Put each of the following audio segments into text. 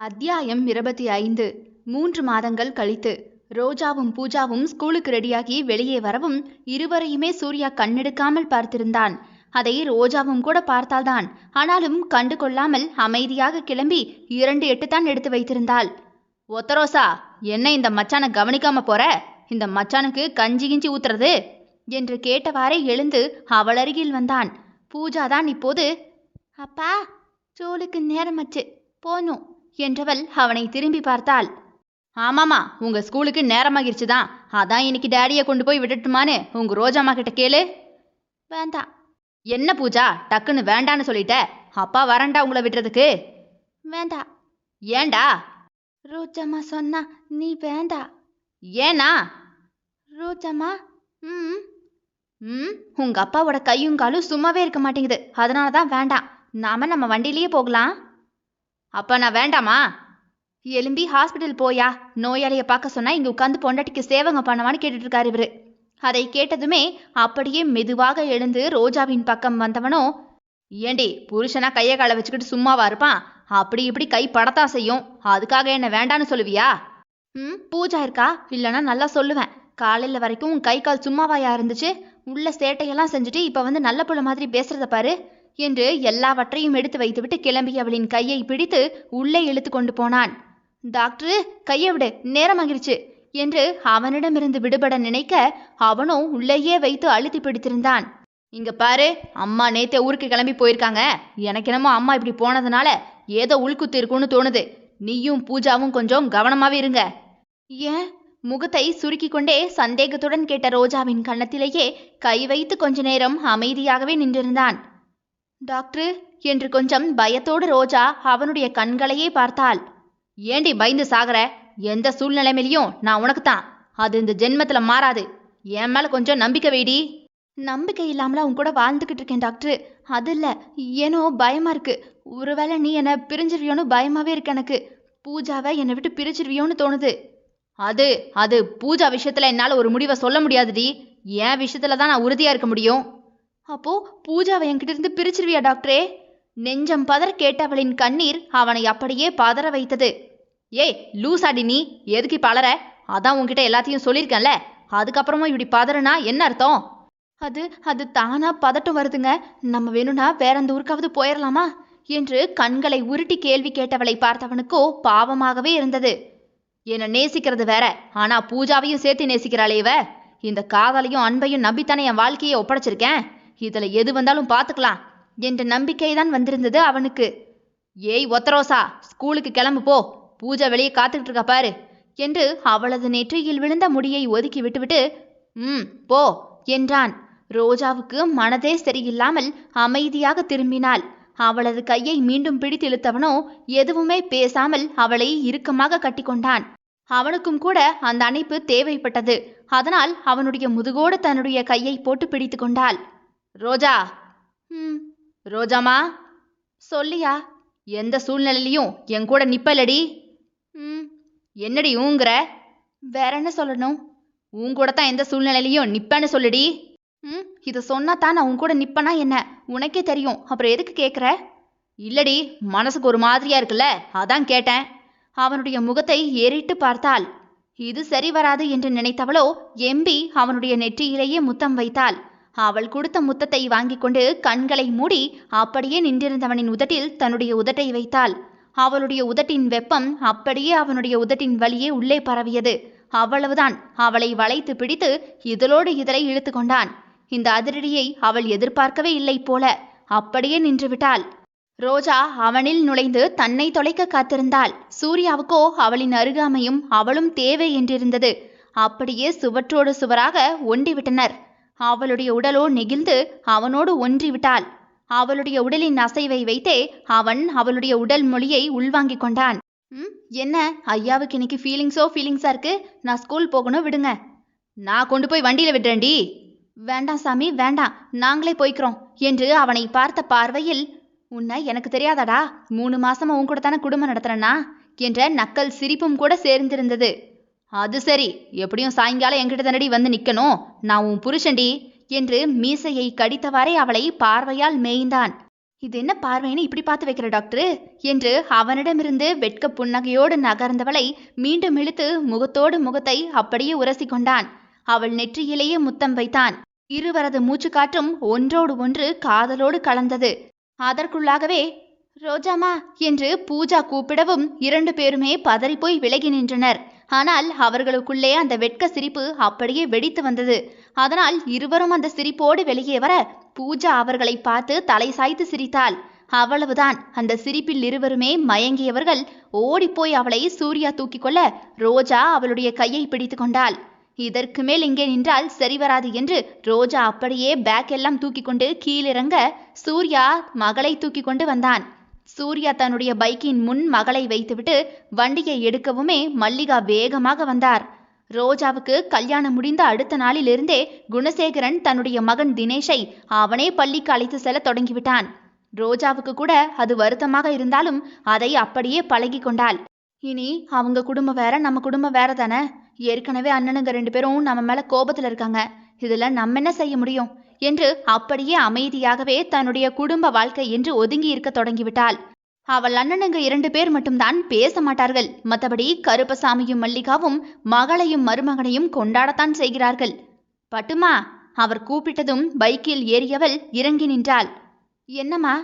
அத்தியாயம் 25. 3 மாதங்கள் கழித்து ரோஜாவும் பூஜாவும் ஸ்கூலுக்கு ரெடியாகி வெளியே வரவும் இருவரையுமே சூர்யா கண்ணெடுக்காமல் பார்த்திருந்தான். அதை ரோஜாவும் கூட பார்த்தால்தான், ஆனாலும் கண்டு கொள்ளாமல் அமைதியாக கிளம்பி 2 எட்டுத்தான் எடுத்து வைத்திருந்தாள். ஒத்தரோசா, என்ன இந்த மச்சானை கவனிக்காம போற? இந்த மச்சானுக்கு கஞ்சி கிஞ்சி ஊத்துறது என்று கேட்டவாறே எழுந்து அவள் அருகில் வந்தான். பூஜாதான் இப்போது, அப்பா சோலுக்கு நேரமாச்சு போனும் என்றவள் அவனை திரும்பி பார்த்தாள். ஆமாமா, உங்க ஸ்கூலுக்கு நேரமாகிருச்சுதான், அதான் இன்னைக்கு டேடியை கொண்டு போய் விட்டுட்டுமான்னு உங்க ரோஜாம்மா கிட்ட கேளு. வேண்டாம். என்ன பூஜா, டக்குன்னு வேண்டான்னு சொல்லிட்ட? அப்பா வரண்டா உங்களை விடுறதுக்கு? வேண்டாம். ஏண்டா? ரோஜாம்மா சொன்னா நீ வேண்டா. ஏனா? ரோஜாம்மா உங்க அப்பாவோட கையும் காலும் சும்மாவே இருக்க மாட்டேங்குது, அதனாலதான் வேண்டாம். நம்ம வண்டியிலேயே போகலாம். அப்ப நான் வேண்டாமா? எலும்பி ஹாஸ்பிட்டல் போயா, நோயாளியை பார்க்க சொன்னா இங்க உட்காந்து பொண்டாட்டிக்கு சேவங்க பண்ணவான்னு கேட்டுட்டு இருக்காரு இவரு. அதை கேட்டதுமே அப்படியே மெதுவாக எழுந்து ரோஜாவின் பக்கம் வந்தவனோ, ஏண்டி புருஷனா கையை காலை வச்சுக்கிட்டு சும்மாவா இருப்பான்? அப்படி இப்படி கை படத்தான் செய்யும், அதுக்காக என்ன வேண்டான்னு சொல்லுவியா? பூஜா இருக்கா, இல்லைன்னா நல்லா சொல்லுவேன். காலையில வரைக்கும் உன் கை கால் சும்மாவாயா இருந்துச்சு? உள்ள சேட்டையெல்லாம் செஞ்சுட்டு இப்ப வந்து நல்ல புள்ள மாதிரி பேசுறத பாரு என்று எல்லாவற்றையும் எடுத்து வைத்துவிட்டு கிளம்பி அவளின் கையை பிடித்து உள்ளே இழுத்து கொண்டு போனான். டாக்டரு, கையை விடு, நேரமாகிருச்சு என்று அவனிடமிருந்து விடுபட நினைக்க அவனோ உள்ளேயே வைத்து அழுத்தி பிடித்திருந்தான். இங்க பாரு, அம்மா நேத்தே ஊருக்கு கிளம்பி போயிருக்காங்க. எனக்கு என்னமோ அம்மா இப்படி போனதுனால ஏதோ உள்குத்து இருக்குன்னு தோணுது. நீயும் பூஜாவும் கொஞ்சம் கவனமாவே இருங்க. ஏன்? முகத்தை சுருக்கி கொண்டே சந்தேகத்துடன் கேட்ட ரோஜாவின் கன்னத்திலேயே கை வைத்து கொஞ்ச நேரம் அமைதியாகவே நின்றிருந்தான். டாக்டரு என்று கொஞ்சம் பயத்தோடு ரோஜா அவனுடைய கண்களையே பார்த்தாள். ஏண்டி பயந்து சாகர? எந்த சூழ்நிலைமையிலையும் நான் உனக்குத்தான், அது இந்த ஜென்மத்துல மாறாது. என் மேல கொஞ்சம் நம்பிக்கை வைடி. நம்பிக்கை இல்லாமல உன் கூட வாழ்ந்துகிட்டு இருக்கேன் டாக்டரு. அது இல்ல, ஏனோ பயமா இருக்கு. ஒருவேளை நீ என்னை பிரிஞ்சிருவியோன்னு பயமாவே இருக்கு எனக்கு. பூஜாவை என்னை விட்டு பிரிச்சிருவியோன்னு தோணுது. அது பூஜா விஷயத்துல என்னால ஒரு முடிவை சொல்ல முடியாதுடி. என் விஷயத்துல தான் நான் உறுதியா இருக்க முடியும். அப்போ பூஜாவை என்கிட்ட இருந்து பிரிச்சிருவியா டாக்டரே? நெஞ்சம் பதற கேட்டவளின் கண்ணீர் அவனை அப்படியே பதற வைத்தது. ஏய் லூசாடி, நீ எதுக்கு பலற? அதான் உன்கிட்ட எல்லாத்தையும் சொல்லியிருக்கேன்ல, அதுக்கப்புறமா இப்படி பதறனா என்ன அர்த்தம்? அது தானா பதட்டம் வருதுங்க. நம்ம வேணும்னா வேற அந்த ஊருக்காவது போயிடலாமா என்று கண்களை உருட்டி கேள்வி கேட்டவளை பார்த்தவனுக்கோ பாவமாகவே இருந்தது. என்னை நேசிக்கிறது வேற, ஆனா பூஜாவையும் சேர்த்து நேசிக்கிறாளே இவ. இந்த காதலையும் அன்பையும் நம்பித்தானே என் வாழ்க்கையை ஒப்படைச்சிருக்கேன். இதுல எது வந்தாலும் பார்த்துக்கலாம் என்ற நம்பிக்கைதான் வந்திருந்தது அவனுக்கு. ஏய் ஒத்தரோசா, ஸ்கூலுக்கு கிளம்பு போ, பூஜா வெளியே காத்துக்கிட்டு இருக்கா பாரு என்று அவளது நெற்றியில் விழுந்த முடியை ஒதுக்கி விட்டுவிட்டு போ என்றான். ரோஜாவுக்கு மனதே சரியில்லாமல் அமைதியாக திரும்பினாள். அவளது கையை மீண்டும் பிடித்து இழுத்தவனோ எதுவுமே பேசாமல் அவளை இறுக்கமாக கட்டிக்கொண்டான். அவனுக்கும் கூட அந்த அணைப்பு தேவைப்பட்டது. அதனால் அவனுடைய முதுகோடு தன்னுடைய கையை போட்டு பிடித்து கொண்டாள். ரோஜா. ரோஜாமா. சொல்லியா? எந்த சூழ்நிலையிலையும் என் கூட நிப்பலடி. என்னடி ஊங்குற? வேற என்ன சொல்லணும்? உன் கூட தான் எந்த சூழ்நிலையிலையும் நிப்பேன்னு சொல்லுடி. இதை சொன்னாதான் நான் உன் கூட நிப்பனா என்ன? உனக்கே தெரியும், அப்புறம் எதுக்கு கேட்குற? இல்லடி, மனசுக்கு ஒரு மாதிரியா இருக்குல்ல, அதான் கேட்டேன். அவனுடைய முகத்தை ஏறிட்டு பார்த்தாள். இது சரி வராது என்று நினைத்தவளோ எம்பி அவனுடைய நெற்றியிலேயே முத்தம் வைத்தாள். அவள் கொடுத்த முத்தத்தை வாங்கி கொண்டு கண்களை மூடி அப்படியே நின்றிருந்தவனின் உதட்டில் தன்னுடைய உதட்டை வைத்தாள். அவளுடைய உதட்டின் வெப்பம் அப்படியே அவனுடைய உதட்டின் வழியே உள்ளே பரவியது. அவ்வளவுதான். அவளை வளைத்து பிடித்து இதழோடு இதழை இழுத்து கொண்டான். இந்த அதிரடியை அவள் எதிர்பார்க்கவே இல்லை போல அப்படியே நின்றுவிட்டாள். ரோஜா அவனில் நுழைந்து தன்னை தொலைக்க காத்திருந்தாள். சூர்யாவுக்கோ அவளின் அருகாமையும் அவளும் தேவை என்றிருந்தது. அப்படியே சுவற்றோடு சுவராக ஒண்டிவிட்டனர். அவளுடைய உடலோ நெகிழ்ந்து அவனோடு ஒன்றிவிட்டாள். அவளுடைய உடலின் அசைவை வைத்தே அவன் அவளுடைய உடல் மொழியை உள்வாங்கிக் கொண்டான். என்ன ஐயாவுக்கு இன்னைக்கு ஃபீலிங்ஸா இருக்கு. நான் ஸ்கூல் போகணும், விடுங்க. நான் கொண்டு போய் வண்டியில விடுறேன்டி. வேண்டாம் சாமி வேண்டாம், நாங்களே போய்க்கிறோம் என்று அவனை பார்த்த பார்வையில், உன்னை எனக்கு தெரியாதாடா, 3 மாசமா உன் கூட தானே குடும்பம் நடத்துறேன்னா என்ற நக்கல் சிரிப்பும் கூட சேர்ந்திருந்தது. அது சரி, எப்படியும் சாயங்காலம் என்கிட்ட தானடி வந்து நிக்கணும், நான் உன் புருஷன்டி என்று மீசையை கடித்தவாறே அவளை பார்வையால் மேய்ந்தான். இது என்ன பார்வைன்னு இப்படி பார்த்து வைக்கிற டாக்டர் என்று அவனிடமிருந்து வெட்க புன்னகையோடு நகர்ந்தவளை மீண்டும் இழுத்து முகத்தோடு முகத்தை அப்படியே உரசி கொண்டான். அவள் நெற்றியிலேயே முத்தம் வைத்தான். இருவரது மூச்சுக்காற்றும் ஒன்றோடு ஒன்று காதலோடு கலந்தது. அதற்குள்ளாகவே ரோஜாமா என்று பூஜா கூப்பிடவும் 2 பேருமே பதறிப்போய் விலகி நின்றனர். ஆனால் அவர்களுக்குள்ளே அந்த வெட்க சிரிப்பு அப்படியே வெடித்து வந்தது. அதனால் இருவரும் அந்த சிரிப்போடு வெளியே வர பூஜா அவர்களை பார்த்து தலை சாய்த்து சிரித்தாள். அவ்வளவுதான். அந்த சிரிப்பில் இருவருமே மயங்கியவர்கள் ஓடிப்போய் அவளை சூர்யா தூக்கி கொள்ள ரோஜா அவளுடைய கையை பிடித்து கொண்டாள். இதற்கு மேல் இங்கே நின்றால் சரி வராது என்று ரோஜா அப்படியே பேக் எல்லாம் தூக்கி கொண்டு கீழிறங்க சூர்யா மகளை தூக்கி கொண்டு வந்தான். சூர்யா தன்னுடைய பைக்கின் முன் மகளை வைத்துவிட்டு வண்டியை எடுக்கவுமே மல்லிகா வேகமாக வந்தார். ரோஜாவுக்கு கல்யாணம் முடிந்த அடுத்த நாளிலிருந்தே குணசேகரன் தன்னுடைய மகன் தினேஷை அவனே பள்ளிக்கு அழைத்து செல்ல தொடங்கிவிட்டான். ரோஜாவுக்கு கூட அது வருத்தமாக இருந்தாலும் அதை அப்படியே பழகி கொண்டாள். இனி அவங்க குடும்பம் வேற நம்ம குடும்பம் வேற தானே. ஏற்கனவே அண்ணனுங்க 2 பேரும் நம்ம மேல கோபத்துல இருக்காங்க. இதுல நம்ம என்ன செய்ய முடியும் என்று அப்படியே அமைதியாகவே தன்னுடைய குடும்ப வாழ்க்கை என்று ஒதுங்கி இருக்க தொடங்கிவிட்டாள். அவள் அண்ணனுங்க 2 பேர் மட்டும்தான் பேச மாட்டார்கள். மற்றபடி கருப்பசாமியும் மல்லிகாவும் மகளையும் மருமகனையும் கொண்டாடத்தான் செய்கிறார்கள். பட்டுமா அவர் கூப்பிட்டதும் பைக்கில் ஏறியவள் இறங்கி நின்றாள். என்னம்மா?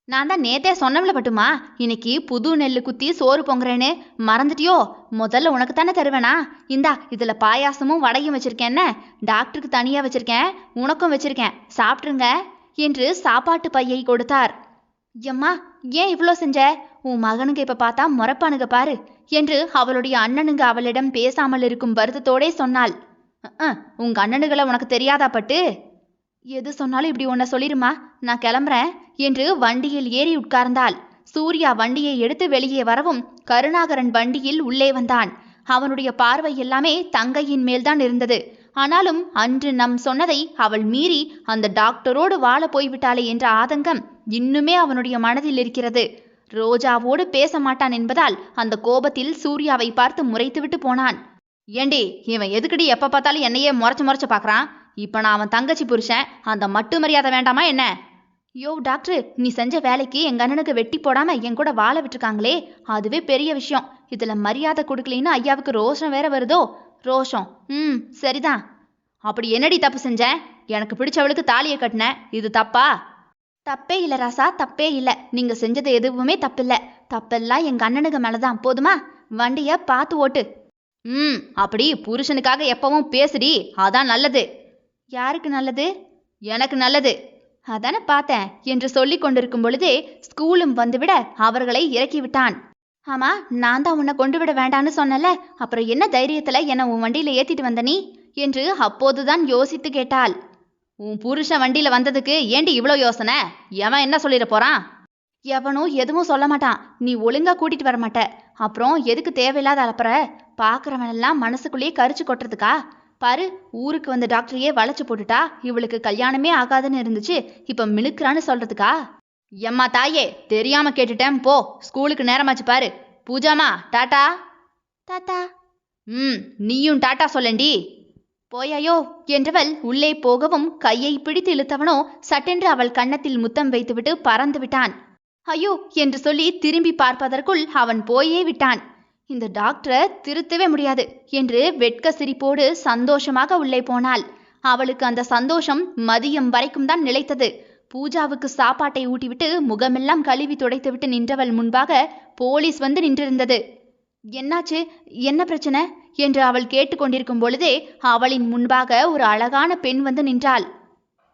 நான் தான் நேத்தே சொன்னவள பட்டுமா, இன்னைக்கு புது நெல்லு குத்தி சோறு பொங்குறேன்னு மறந்துட்டியோ? முதல்ல உனக்கு தானே தருவேனா? இந்தா இதுல பாயாசமும் வடையும் வச்சிருக்கேன்ன. டாக்டருக்கு தனியா வச்சிருக்கேன், உனக்கும் வச்சிருக்கேன், சாப்பிட்ருங்க என்று சாப்பாட்டு பையை கொடுத்தார். எம்மா ஏன் இவ்வளோ செஞ்ச? உன் மகனுங்க இப்ப பார்த்தா முறைப்பானுங்க பாரு என்று அவளுடைய அண்ணனுங்க அவளிடம் பேசாமல் இருக்கும் வருத்தத்தோடே சொன்னாள். உங்க அண்ணனுகளை உனக்கு தெரியாதா பட்டு? எது சொன்னாலும் இப்படி உன்னை சொல்லிருமா, நான் கிளம்புறேன் என்று வண்டியில் ஏறி உட்கார்ந்தாள். சூர்யா வண்டியை எடுத்து வெளியே வரவும் கருணாகரன் வண்டியில் உள்ளே வந்தான். அவனுடைய பார்வை எல்லாமே தங்கையின் மேல்தான் இருந்தது. ஆனாலும் அன்று நம் சொன்னதை அவள் மீறி அந்த டாக்டரோடு வாழ போய்விட்டாளே என்ற ஆதங்கம் இன்னுமே அவனுடைய மனதில் இருக்கிறது. ரோஜாவோடு பேச மாட்டான் என்பதால் அந்த கோபத்தில் சூர்யாவை பார்த்து முறைத்துவிட்டு போனான். ஏண்டி இவன் எதுக்கடி எப்ப பார்த்தாலும் என்னையே முறைச்சு பார்க்கறான்? இப்ப நான் அவன் தங்கச்சி புருஷன், அந்த மட்டு மரியாதை வேண்டாமா என்ன? யோ டாக்டர், நீ செஞ்ச வேலைக்கு எங்க அண்ணனுக்கு வெட்டி போடாம என் கூட வாழ விட்டுருக்காங்களே, அதுவே பெரிய விஷயம். இதுல மரியாதை கொடுக்கலின்னு ஐயாவுக்கு ரோஷம் வேற வருதோ? ரோஷம்? சரிதான். அப்படி என்னடி தப்பு செஞ்சேன்? எனக்கு பிடிச்சவளுக்கு தாலியை கட்டின, இது தப்பா? தப்பே இல்ல ராசா, தப்பே இல்ல. நீங்க செஞ்சது எதுவுமே தப்பில்ல. தப்பெல்லாம் எங்க அண்ணனுக்கு மேலதான். போதுமா? வண்டிய பார்த்து ஓட்டு. அப்படி புருஷனுக்காக எப்பவும் பேசுடி, அதான் நல்லது. யாருக்கு நல்லது? எனக்கு நல்லது. அதானே பார்த்தேன் என்று சொல்லி கொண்டிருக்கும் பொழுதே ஸ்கூலும் வந்துவிட அவர்களை இறக்கி விட்டான். ஆமா, நான் தான் உன்னை கொண்டு விட வேண்டான்னு சொன்னல, அப்புறம் என்ன தைரியத்துல என்னை உன் வண்டியில ஏத்திட்டு வந்த நீ என்று அப்போதுதான் யோசித்து கேட்டாள். உன் புருஷன் வண்டியில வந்ததுக்கு ஏண்டி இவ்வளோ யோசனை? எவன் என்ன சொல்லிட போறான்? எவனும் எதுவும் சொல்ல மாட்டான். நீ ஒழுங்கா கூட்டிட்டு வர மாட்ட. அப்புறம் எதுக்கு தேவையில்லாத அலப்புற? பாக்குறவன் எல்லாம் மனசுக்குள்ளேயே கரிச்சு கொட்டுறதுக்கா? பாரு, ஊருக்கு வந்த டாக்டரையே வளைச்சு போட்டுட்டா. இவளுக்கு கல்யாணமே ஆகாதுன்னு இருந்துச்சு, இப்ப மினுக்குறான்னு சொல்றதுக்கா? எம்மா தாயே, தெரியாம கேட்டுட்டேன், போ. ஸ்கூலுக்கு நேரமாச்சு பாரு. பூஜாமா டாட்டா. டாட்டா. நீயும் டாட்டா சொல்லண்டி. போயாயோ என்றவள் உள்ளே போகவும் கையை பிடித்து இழுத்தவனோ சட்டென்று அவள் கன்னத்தில் முத்தம் வைத்துவிட்டு பறந்து விட்டான். ஐயோ என்று சொல்லி திரும்பி பார்ப்பதற்குள் அவன் போயே விட்டான். இந்த டாக்டரை திருத்தவே முடியாது என்று வெட்க சிரிப்போடு சந்தோஷமாக உள்ளே போனாள். அவளுக்கு அந்த சந்தோஷம் மதியம் வரைக்கும் தான் நிலைத்தது. பூஜாவுக்கு சாப்பாட்டை ஊட்டிவிட்டு முகமெல்லாம் கழுவி துடைத்துவிட்டு நின்றவள் முன்பாக போலீஸ் வந்து நின்றிருந்தது. என்னாச்சு, என்ன பிரச்சனை என்று அவள் கேட்டுக்கொண்டிருக்கும் பொழுதே அவளின் முன்பாக ஒரு அழகான பெண் வந்து நின்றாள்.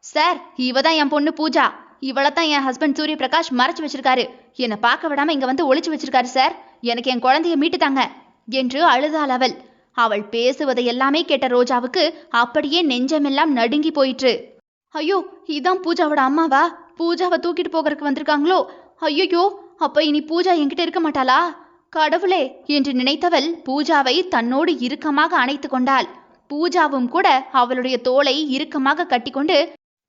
சார், இவதான் என் பொண்ணு பூஜா. இவளைத்தான் என் ஹஸ்பண்ட் சூரிய பிரகாஷ் மறைச்சு வச்சிருக்காரு. என்னை பார்க்க விடாம இங்க வந்து ஒளிச்சு வச்சிருக்காரு சார். எனக்கு என் குழந்தைய மீட்டுத்தாங்க என்று அழுதாள் அவள். அவள் பேசுவதை எல்லாமே கேட்ட ரோஜாவுக்கு அப்படியே நெஞ்சமெல்லாம் நடுங்கி போயிற்று. ஐயோ, இதான் பூஜாவோட அம்மாவா? பூஜாவை தூக்கிட்டு போகிறதுக்கு வந்திருக்காங்களோ? ஐயோ, அப்ப இனி பூஜா என்கிட்ட இருக்க மாட்டாளா? கடவுளே என்று நினைத்தவள் பூஜாவை தன்னோடு இறுக்கமாக அணைத்து கொண்டாள். பூஜாவும் கூட அவளுடைய தோளை இறுக்கமாக கட்டிக்கொண்டு,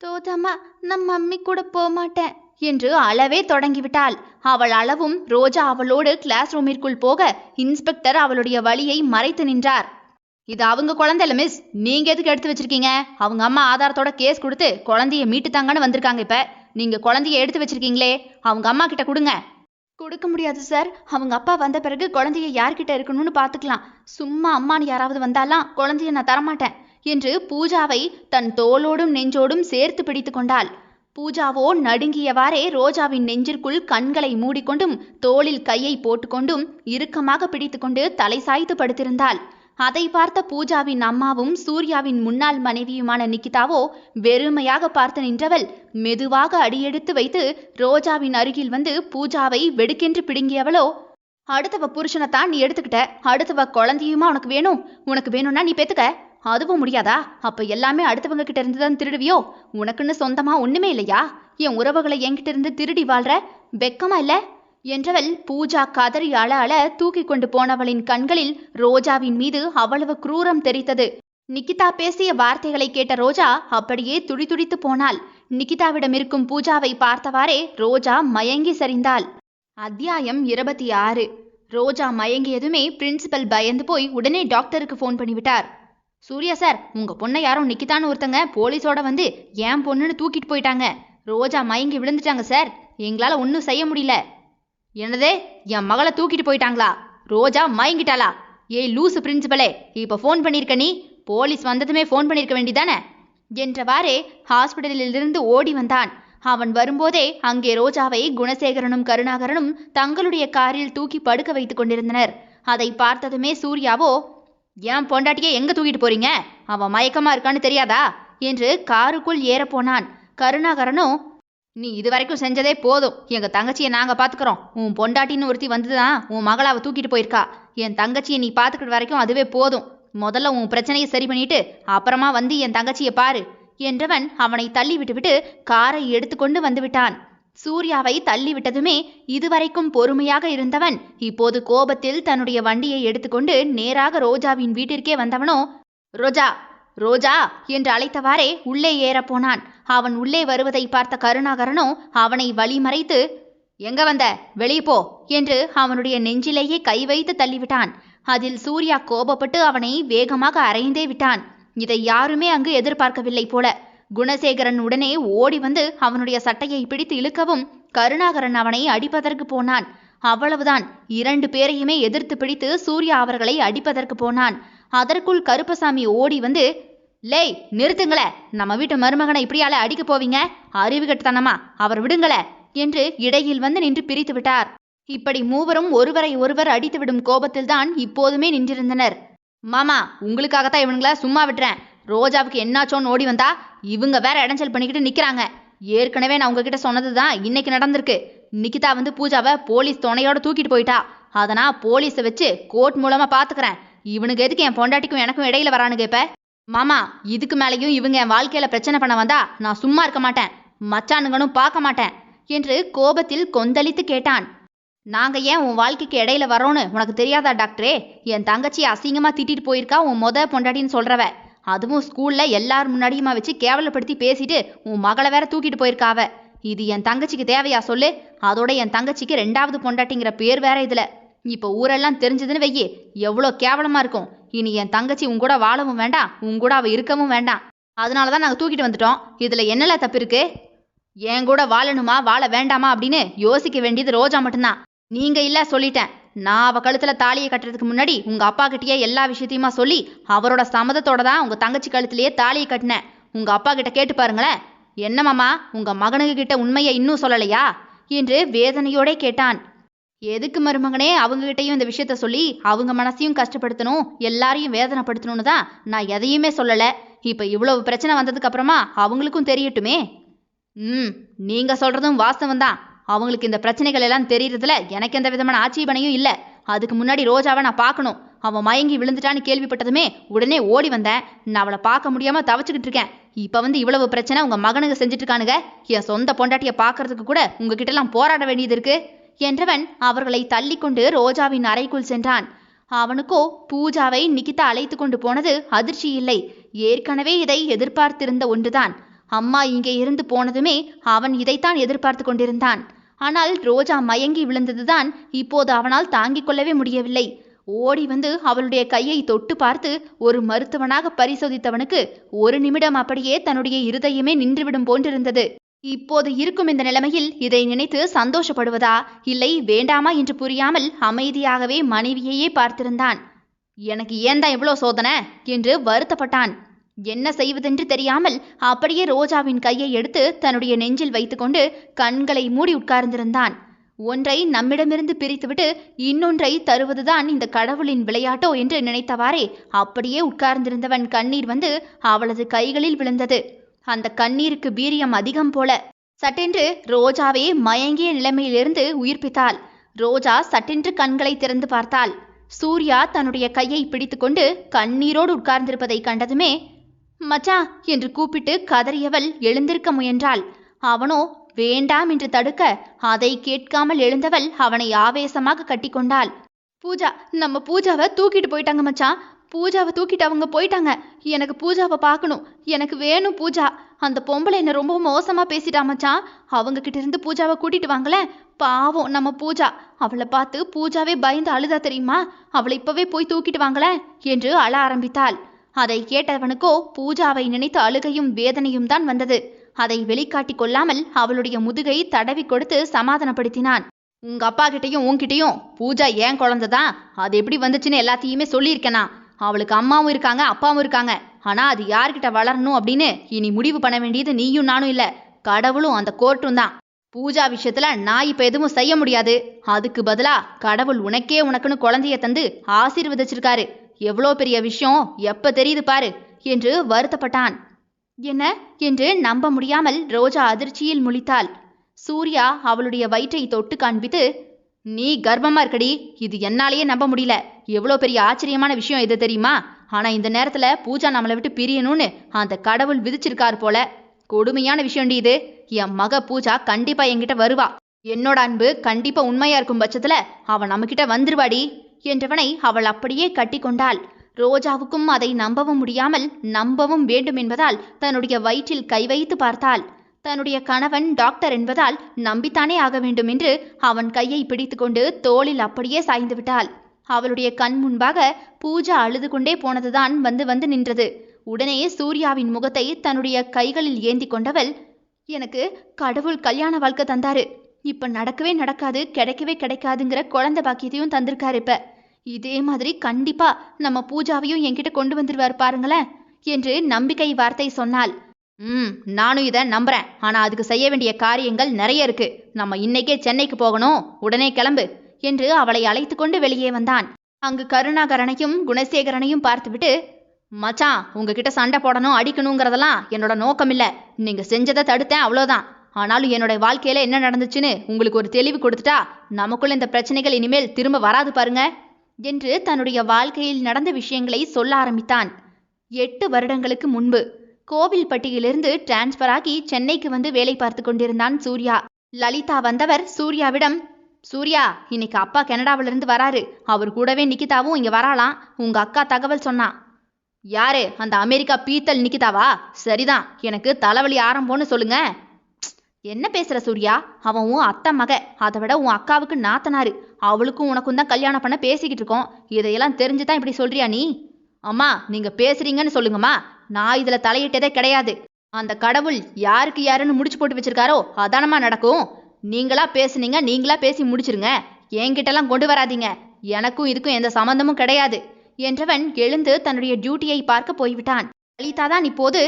தோதம்மா, நம் மம்மி கூட போமாட்டேன் என்று அழவே தொடங்கிவிட்டாள். அவள் அளவும் ரோஜா அவளோடு கிளாஸ் ரூமிற்குள் போக இன்ஸ்பெக்டர் அவளுடைய வழியை மறைத்து நின்றார். இது அவங்க குழந்தை இல்ல மிஸ், நீங்க எதுக்கு எடுத்து வச்சிருக்கீங்க? அவங்க அம்மா ஆதாரத்தோட கேஸ் கொடுத்து குழந்தைய மீட்டுத்தாங்கன்னு வந்திருக்காங்க. இப்ப நீங்க குழந்தைய எடுத்து வச்சிருக்கீங்களே அவங்க அம்மா கிட்ட கொடுங்க. கொடுக்க முடியாது சார். அவங்க அப்பா வந்த பிறகு குழந்தைய யார்கிட்ட இருக்கணும்னு பார்த்துக்கலாம். சும்மா அம்மான்னு யாராவது வந்தாலாம் குழந்தைய நான் தரமாட்டேன் என்று பூஜாவை தன் தோளோடும் நெஞ்சோடும் சேர்த்து பிடித்து கொண்டாள். பூஜாவோ நடுங்கியவாறே ரோஜாவின் நெஞ்சிற்குள் கண்களை மூடிக்கொண்டும் தோளில் கையை போட்டுக்கொண்டும் இறுக்கமாக பிடித்துக்கொண்டு தலை சாய்த்து படுத்திருந்தாள். அதை பார்த்த பூஜாவின் அம்மாவும் சூர்யாவின் முன்னாள் மனைவியுமான நிக்கிதாவோ வெறுமையாக பார்த்து நின்றவள் மெதுவாக அடியெடுத்து வைத்து ரோஜாவின் அருகில் வந்து பூஜாவை வெடுக்கென்று பிடுங்கியவளோ, அடுத்தவ புருஷனைத்தான் நீ எடுத்துக்கிட்ட, அடுத்தவ குழந்தையுமா உனக்கு வேணும்? உனக்கு வேணும்னா நீ பெத்துக்க. அதுவும் முடியாதா? அப்ப எல்லாமே அடுத்தவங்க கிட்ட இருந்து தான் திருடுவியோ? உனக்குன்னு சொந்தமா ஒண்ணுமே இல்லையா? என் உறவுகளை என்கிட்ட இருந்து திருடி வாழ்ற வெக்கமா இல்ல என்றவள் பூஜா கதறி அழ அழ தூக்கி கொண்டு போனவளின் கண்களில் ரோஜாவின் மீது அவ்வளவு குரூரம் தெரித்தது. நிக்கிதா பேசிய வார்த்தைகளை கேட்ட ரோஜா அப்படியே துடிதுடித்து போனாள். நிக்கிதாவிடம் இருக்கும் பூஜாவை பார்த்தவாறே ரோஜா மயங்கி சரிந்தாள். அத்தியாயம் 26. ரோஜா மயங்கியதுமே பிரின்சிபல் பயந்து போய் உடனே டாக்டருக்கு ஃபோன் பண்ணிவிட்டார். சூர்யா சார், உங்க பொண்ணை யாரும் நிக்கிதான்னு ஒருத்தங்க போலீஸோட வந்து ஏன் பொண்ணுன்னு தூக்கிட்டு போயிட்டாங்க. ரோஜா மயங்கி விழுந்துட்டாங்க சார். எங்களால ஒன்றும் செய்ய முடியல. என்னதே, என் மகளை தூக்கிட்டு போயிட்டாங்களா? ரோஜா மயங்கிட்டாளா? ஏய் லூசு பிரின்சிபலே, இப்ப ஃபோன் பண்ணிருக்க நீ? போலீஸ் வந்ததுமே ஃபோன் பண்ணிருக்க வேண்டிதானே என்றவாறே ஹாஸ்பிட்டலிலிருந்து ஓடி வந்தான். அவன் வரும்போதே அங்கே ரோஜாவை குணசேகரனும் கருணாகரனும் தங்களுடைய காரில் தூக்கி படுக்க வைத்துக் கொண்டிருந்தனர். அதை பார்த்ததுமே சூர்யாவோ, ஏன் பொண்டாட்டியே எங்க தூக்கிட்டு போறீங்க? அவன் மயக்கமா இருக்கான்னு தெரியாதா என்று காருக்குள் ஏறப்போனான். கருணாகரனோ, நீ இதுவரைக்கும் செஞ்சதே போதும். எங்க தங்கச்சியை நாங்க பாத்துக்கிறோம். உன் பொண்டாட்டின்னு ஒருத்தி வந்துதான் உன் மகளை அவ தூக்கிட்டு போயிருக்கா. என் தங்கச்சியை நீ பாத்துக்கிற வரைக்கும் அதுவே போதும். முதல்ல உன் பிரச்சனையை சரி பண்ணிட்டு அப்புறமா வந்து என் தங்கச்சியை பாரு என்றவன் அவனை தள்ளி விட்டுவிட்டு காரை எடுத்துக்கொண்டு வந்து விட்டான். சூர்யாவை தள்ளிவிட்டதுமே இதுவரைக்கும் பொறுமையாக இருந்தவன் இப்போது கோபத்தில் தன்னுடைய வண்டியை எடுத்துக்கொண்டு நேராக ரோஜாவின் வீட்டிற்கே வந்தவனோ, ரோஜா ரோஜா என்று அழைத்தவாறே உள்ளே ஏறப்போனான். அவன் உள்ளே வருவதை பார்த்த கருணாகரனோ அவனை வழிமறைத்து, எங்க வந்த, வெளியே போ என்று அவனுடைய நெஞ்சிலேயே கை வைத்து தள்ளிவிட்டான். அதில் சூர்யா கோபப்பட்டு அவனை வேகமாக அறைந்தே விட்டான். இதை யாருமே அங்கு எதிர்பார்க்கவில்லை போல. குணசேகரன் உடனே ஓடி வந்து அவனுடைய சட்டையை பிடித்து இழுக்கவும் கருணாகரன் அவனை அடிப்பதற்கு போனான். அவ்வளவுதான், 2 பேரையுமே எதிர்த்து பிடித்து சூர்யா அவர்களை அடிப்பதற்கு போனான். அதற்குள் கருப்பசாமி ஓடி வந்து, லேய் நிறுத்துங்கள, நம்ம வீட்டு மருமகனை இப்படியால அடிக்க போவீங்க? அறிவுகட்டத்தனமா, அவர் விடுங்கள என்று இடையில் வந்து நின்று பிரித்து விட்டார். இப்படி மூவரும் ஒருவரை ஒருவர் அடித்துவிடும் கோபத்தில்தான் இப்போதுமே நின்றிருந்தனர். மாமா, உங்களுக்காகத்தான் இவனுங்கள சும்மா விட்டுறேன். ரோஜாவுக்கு என்னாச்சோன்னு ஓடி வந்தா இவங்க வேற இடைஞ்சல் பண்ணிக்கிட்டு நிக்கிறாங்க. ஏற்கனவே நான் உங்ககிட்ட சொன்னதுதான் இன்னைக்கு நடந்திருக்கு. நிக்கிதா வந்து பூஜாவை போலீஸ் துணையோட தூக்கிட்டு போயிட்டா. அதனா போலீஸை வச்சு கோர்ட் மூலமா பாத்துக்கிறேன். இவனுக்கு எதுக்கு என் பொண்டாட்டிக்கும் எனக்கும் இடையில வரானுங்க? இப்ப மாமா, இதுக்கு மேலேயும் இவங்க என் வாழ்க்கையில பிரச்சனை பண்ண வந்தா நான் சும்மா இருக்க மாட்டேன். மச்சானுங்கனும் பார்க்க மாட்டேன் என்று கோபத்தில் கொந்தளித்து கேட்டான். நாங்க ஏன் உன் வாழ்க்கைக்கு இடையில வரோன்னு உனக்கு தெரியாதா டாக்டரே? என் தங்கச்சியை அசிங்கமா திட்டிட்டு போயிருக்கா உன் பொண்டாட்டின்னு சொல்றவ. அதுவும் ஸ்கூல்ல எல்லாரும் முன்னாடியுமா வச்சு கேவலப்படுத்தி பேசிட்டு உன் மகளை வேற தூக்கிட்டு போயிருக்காவ. இது என் தங்கச்சிக்கு தேவையா சொல்லு? அதோட என் தங்கச்சிக்கு 2வது பொண்டாட்டிங்கிற பேர் வேற இதுல. இப்போ ஊரெல்லாம் தெரிஞ்சதுன்னு வெய்யி, எவ்வளோ கேவலமா இருக்கும். இனி என் தங்கச்சி உங்கூட வாழவும் வேண்டாம், உங்கூட அவ இருக்கவும் வேண்டாம். அதனாலதான் நாங்க தூக்கிட்டு வந்துட்டோம். இதுல என்னல தப்பு இருக்கு? என் கூட வாழணுமா வாழ வேண்டாமா அப்படின்னு யோசிக்க வேண்டியது ரோஜா மட்டும்தான். நீங்க இல்ல சொல்லிட்டேன். நான் அவ கழுத்துல தாலியை கட்டுறதுக்கு முன்னாடி உங்க அப்பா கிட்டயே எல்லா விஷயத்தையுமா சொல்லி அவரோட சம்மதத்தோட தான் உங்க தங்கச்சி கழுத்திலேயே தாலியை கட்டினேன். உங்க அப்பா கிட்ட கேட்டு பாருங்களேன். என்ன மாமா, உங்க மகனுக்கு கிட்ட உண்மையை இன்னும் சொல்லலையா என்று வேதனையோட கேட்டான். எதுக்கு மருமகனே அவங்க கிட்டையும் இந்த விஷயத்த சொல்லி அவங்க மனசையும் கஷ்டப்படுத்தணும், எல்லாரையும் வேதனைப்படுத்தணும்னு தான் நான் எதையுமே சொல்லல. இப்ப இவ்வளவு பிரச்சனை வந்ததுக்கு அப்புறமா அவங்களுக்கும் தெரியட்டுமே. நீங்க சொல்றதும் வாஸ்தவம் தான். அவங்களுக்கு இந்த பிரச்சனைகள் எல்லாம் தெரியறதுல எனக்கு எந்த விதமான ஆட்சேபனையும் இல்லை. அதுக்கு முன்னாடி ரோஜாவை நான் பார்க்கணும். அவன் மயங்கி விழுந்துட்டான்னு கேள்விப்பட்டதுமே உடனே ஓடி வந்தேன். நான் அவளை பார்க்க முடியாம தவச்சுக்கிட்டு இருக்கேன். இப்ப வந்து இவ்வளவு பிரச்சனை உங்க மகனுக்கு செஞ்சுட்டு இருக்கானுங்க. என் சொந்த பொண்டாட்டிய பார்க்கறதுக்கு கூட உங்ககிட்ட எல்லாம் போராட வேண்டியது இருக்கு என்றவன் அவர்களை தள்ளி கொண்டு ரோஜாவின் அறைக்குள் சென்றான். அவனுக்கோ பூஜாவை நிக்கிதா அழைத்து கொண்டு போனது அதிர்ச்சி இல்லை. ஏற்கனவே இதை எதிர்பார்த்திருந்த ஒன்றுதான். அம்மா இங்கே இருந்து போனதுமே அவன் இதைத்தான் எதிர்பார்த்து கொண்டிருந்தான். ஆனால் ரோஜா மயங்கி விழுந்ததுதான் இப்போது அவனால் தாங்கிக் கொள்ளவே முடியவில்லை. ஓடி வந்து அவளுடைய கையை தொட்டு பார்த்து ஒரு மருத்துவனாக பரிசோதித்தவனுக்கு ஒரு நிமிடம் அப்படியே தன்னுடைய இருதயமே நின்றுவிடும் போன்றிருந்தது. இப்போது இருக்கும் இந்த நிலைமையில் இதை நினைத்து சந்தோஷப்படுவதா இல்லை வேண்டாமா என்று புரியாமல் அமைதியாகவே மனைவியையே பார்த்திருந்தான். எனக்கு ஏன்தான் இவ்வளோ சோதனை என்று வருத்தப்பட்டான். என்ன செய்வதென்று தெரியாமல் அப்படியே ரோஜாவின் கையை எடுத்து தன்னுடைய நெஞ்சில் வைத்துக்கொண்டு கண்களை மூடி உட்கார்ந்திருந்தான். ஒன்றை நம்மிடமிருந்து பிரித்துவிட்டு இன்னொன்றை தருவதுதான் இந்த கடவுளின் விளையாட்டோ என்று நினைத்தவாறே அப்படியே உட்கார்ந்திருந்தவன் கண்ணீர் வந்து அவளது கைகளில் விழுந்தது. அந்த கண்ணீருக்கு வீரியம் அதிகம் போல. சட்டென்று ரோஜாவே மயங்கிய நிலைமையிலிருந்து உயிர்ப்பித்தாள். ரோஜா சட்டென்று கண்களை திறந்து பார்த்தாள். சூர்யா தன்னுடைய கையை பிடித்துக்கொண்டு கண்ணீரோடு உட்கார்ந்திருப்பதை கண்டதுமே மச்சா என்று கூப்பிட்டு கதறியவள் எழுந்திருக்க முயன்றாள். அவனோ வேண்டாம் என்று தடுக்க அதை கேட்காமல் எழுந்தவள் அவனை ஆவேசமாக கட்டிக்கொண்டாள். பூஜா, நம்ம பூஜாவை தூக்கிட்டு போயிட்டாங்க மச்சான். பூஜாவை தூக்கிட்டு அவங்க போயிட்டாங்க. எனக்கு பூஜாவை பார்க்கணும். எனக்கு வேணும் பூஜா. அந்த பொம்பளை என்ன ரொம்ப மோசமா பேசிட்டா மச்சான். அவங்க கிட்ட இருந்து பூஜாவை கூட்டிட்டு வாங்களேன். பாவம் நம்ம பூஜா. அவளை பார்த்து பூஜாவே பயந்து அழுதா தெரியுமா. அவளை இப்பவே போய் தூக்கிட்டு வாங்களேன் என்று அழ ஆரம்பித்தாள். அதை கேட்டவனுக்கோ பூஜாவை நினைத்து அழுகையும் வேதனையும் தான் வந்தது. அதை வெளிக்காட்டி கொள்ளாமல் அவளுடைய முதுகை தடவி கொடுத்து சமாதானப்படுத்தினான். உங்க அப்பா கிட்டையும் உன்கிட்டையும் பூஜா ஏன் குழந்தைதான், அது எப்படி வந்துச்சுன்னு எல்லாத்தையுமே சொல்லியிருக்கேனா. அவளுக்கு அம்மாவும் இருக்காங்க அப்பாவும் இருக்காங்க. ஆனா அது யார்கிட்ட வளரணும் அப்படின்னு இனி முடிவு பண்ண வேண்டியது நீயும் நானும் இல்ல, கடவுளும் அந்த கோர்ட்டும் தான். பூஜா விஷயத்துல நான் இப்ப எதுவும் செய்ய முடியாது. அதுக்கு பதிலா கடவுள் உனக்குன்னு குழந்தைய தந்து ஆசீர்வதிச்சிருக்காரு. எவ்வளோ பெரிய விஷயம் எப்ப தெரியுது பாரு என்று வருத்தப்பட்டான். என்ன என்று நம்ப முடியாமல் ரோஜா அதிர்ச்சியில் முழித்தாள். சூர்யா அவளுடைய வயிற்றை தொட்டு காண்பித்து, நீ கர்ப்பமா இருக்கடி. இது என்னாலேயே நம்ப முடியல. எவ்வளோ பெரிய ஆச்சரியமான விஷயம் இது தெரியுமா. ஆனா இந்த நேரத்துல பூஜா நம்மளை விட்டு பிரியணும்னு அந்த கடவுள் விதிச்சிருக்காரு போல. கொடுமையான விஷயம்டி இது. என் மக பூஜா கண்டிப்பா என்கிட்ட வருவா. என்னோட அன்பு கண்டிப்பா உண்மையா இருக்கும் பட்சத்துல அவன் நம்மகிட்ட வந்துருவாடி என்றவனை அவள் அப்படியே கட்டி கொண்டாள். ரோஜாவுக்கும் அதை நம்பவும் முடியாமல் நம்பவும் வேண்டும் என்பதால் தன்னுடைய வயிற்றில் கை வைத்து பார்த்தாள். தன்னுடைய கணவன் டாக்டர் என்பதால் நம்பித்தானே ஆக வேண்டும் என்று அவன் கையை பிடித்துக்கொண்டு தோளில் அப்படியே சாய்ந்து விட்டாள். அவளுடைய கண் முன்பாக பூஜா அழுது கொண்டே போனதுதான் வந்து நின்றது. உடனே சூர்யாவின் முகத்தை தன்னுடைய கைகளில் ஏந்தி கொண்டவள், எனக்கு கடவுள் கல்யாண வாழ்க்கை தந்தாரு. இப்ப நடக்கவே நடக்காது, கிடைக்கவே கிடைக்காதுங்கிற குழந்தை பாக்கியத்தையும் தந்திருக்காரு. இப்ப இதே மாதிரி கண்டிப்பா நம்ம பூஜாவையும் என்கிட்ட கொண்டு வந்துருவார் பாருங்களேன் என்று நம்பிக்கை வார்த்தை சொன்னாள். நானும் இதை நம்புறேன். ஆனா அதுக்கு செய்ய வேண்டிய காரியங்கள் நிறைய இருக்கு. நம்ம இன்னைக்கே சென்னைக்கு போகணும். உடனே கிளம்பு என்று அவளை அழைத்து கொண்டு வெளியே வந்தான். அங்கு கருணாகரனையும் குணசேகரனையும் பார்த்துவிட்டு, மச்சான், உங்ககிட்ட சண்டை போடணும் அடிக்கணுங்கிறதெல்லாம் என்னோட நோக்கம் இல்ல. நீங்க செஞ்சதை தடுத்தேன், அவ்வளோதான். ஆனாலும் என்னோட வாழ்க்கையில என்ன நடந்துச்சுன்னு உங்களுக்கு ஒரு தெளிவு கொடுத்துட்டா நமக்குள்ள இந்த பிரச்சனைகள் இனிமேல் திரும்ப வராது பாருங்க என்று தன்னுடைய வாழ்க்கையில் நடந்த விஷயங்களை சொல்ல ஆரம்பித்தான். 8 வருடங்களுக்கு முன்பு கோவில்பட்டியிலிருந்து டிரான்ஸ்பர் ஆகி சென்னைக்கு வந்து வேலை பார்த்து கொண்டிருந்தான் சூர்யா. லலிதா வந்தவர் சூர்யாவிடம், சூர்யா, இன்னைக்கு அப்பா கனடாவிலிருந்து வராரு. அவர் கூடவே நிக்கிதாவும் இங்க வராலாம். உங்க அக்கா தகவல் சொன்னா. யாரு? அந்த அமெரிக்கா பீத்தல் நிக்கிதாவா? சரிதான், எனக்கு தலைவலி ஆரம்பம்னு சொல்லுங்க. என்ன பேசுற சூர்யா? அவன் உன் அத்தை மக. அதை விட உன் அக்காவுக்கு நாத்தனாரு. அவளுக்கும் உனக்கும் தான் கல்யாணம் பண்ண பேசிக்கிட்டு இருக்கோம். இதையெல்லாம் தெரிஞ்சுதான் இப்படி சொல்றியா நீ? அம்மா, நீங்க பேசுறீங்கன்னு சொல்லுங்கம்மா. நான் இதுல தலையிட்டதே கிடையாது. அந்த கடவுள் யாருக்கு யாருன்னு முடிச்சு போட்டு வச்சிருக்காரோ அதானமா நடக்கும். நீங்களா பேசுனீங்க, நீங்களா பேசி முடிச்சிருங்க. என்கிட்டலாம் கொண்டு வராதீங்க. எனக்கும் இதுக்கும் எந்த சம்பந்தமும் கிடையாது என்றவன் எழுந்து தன்னுடைய டியூட்டியை பார்க்க போய்விட்டான். லலிதா தான் இப்போது,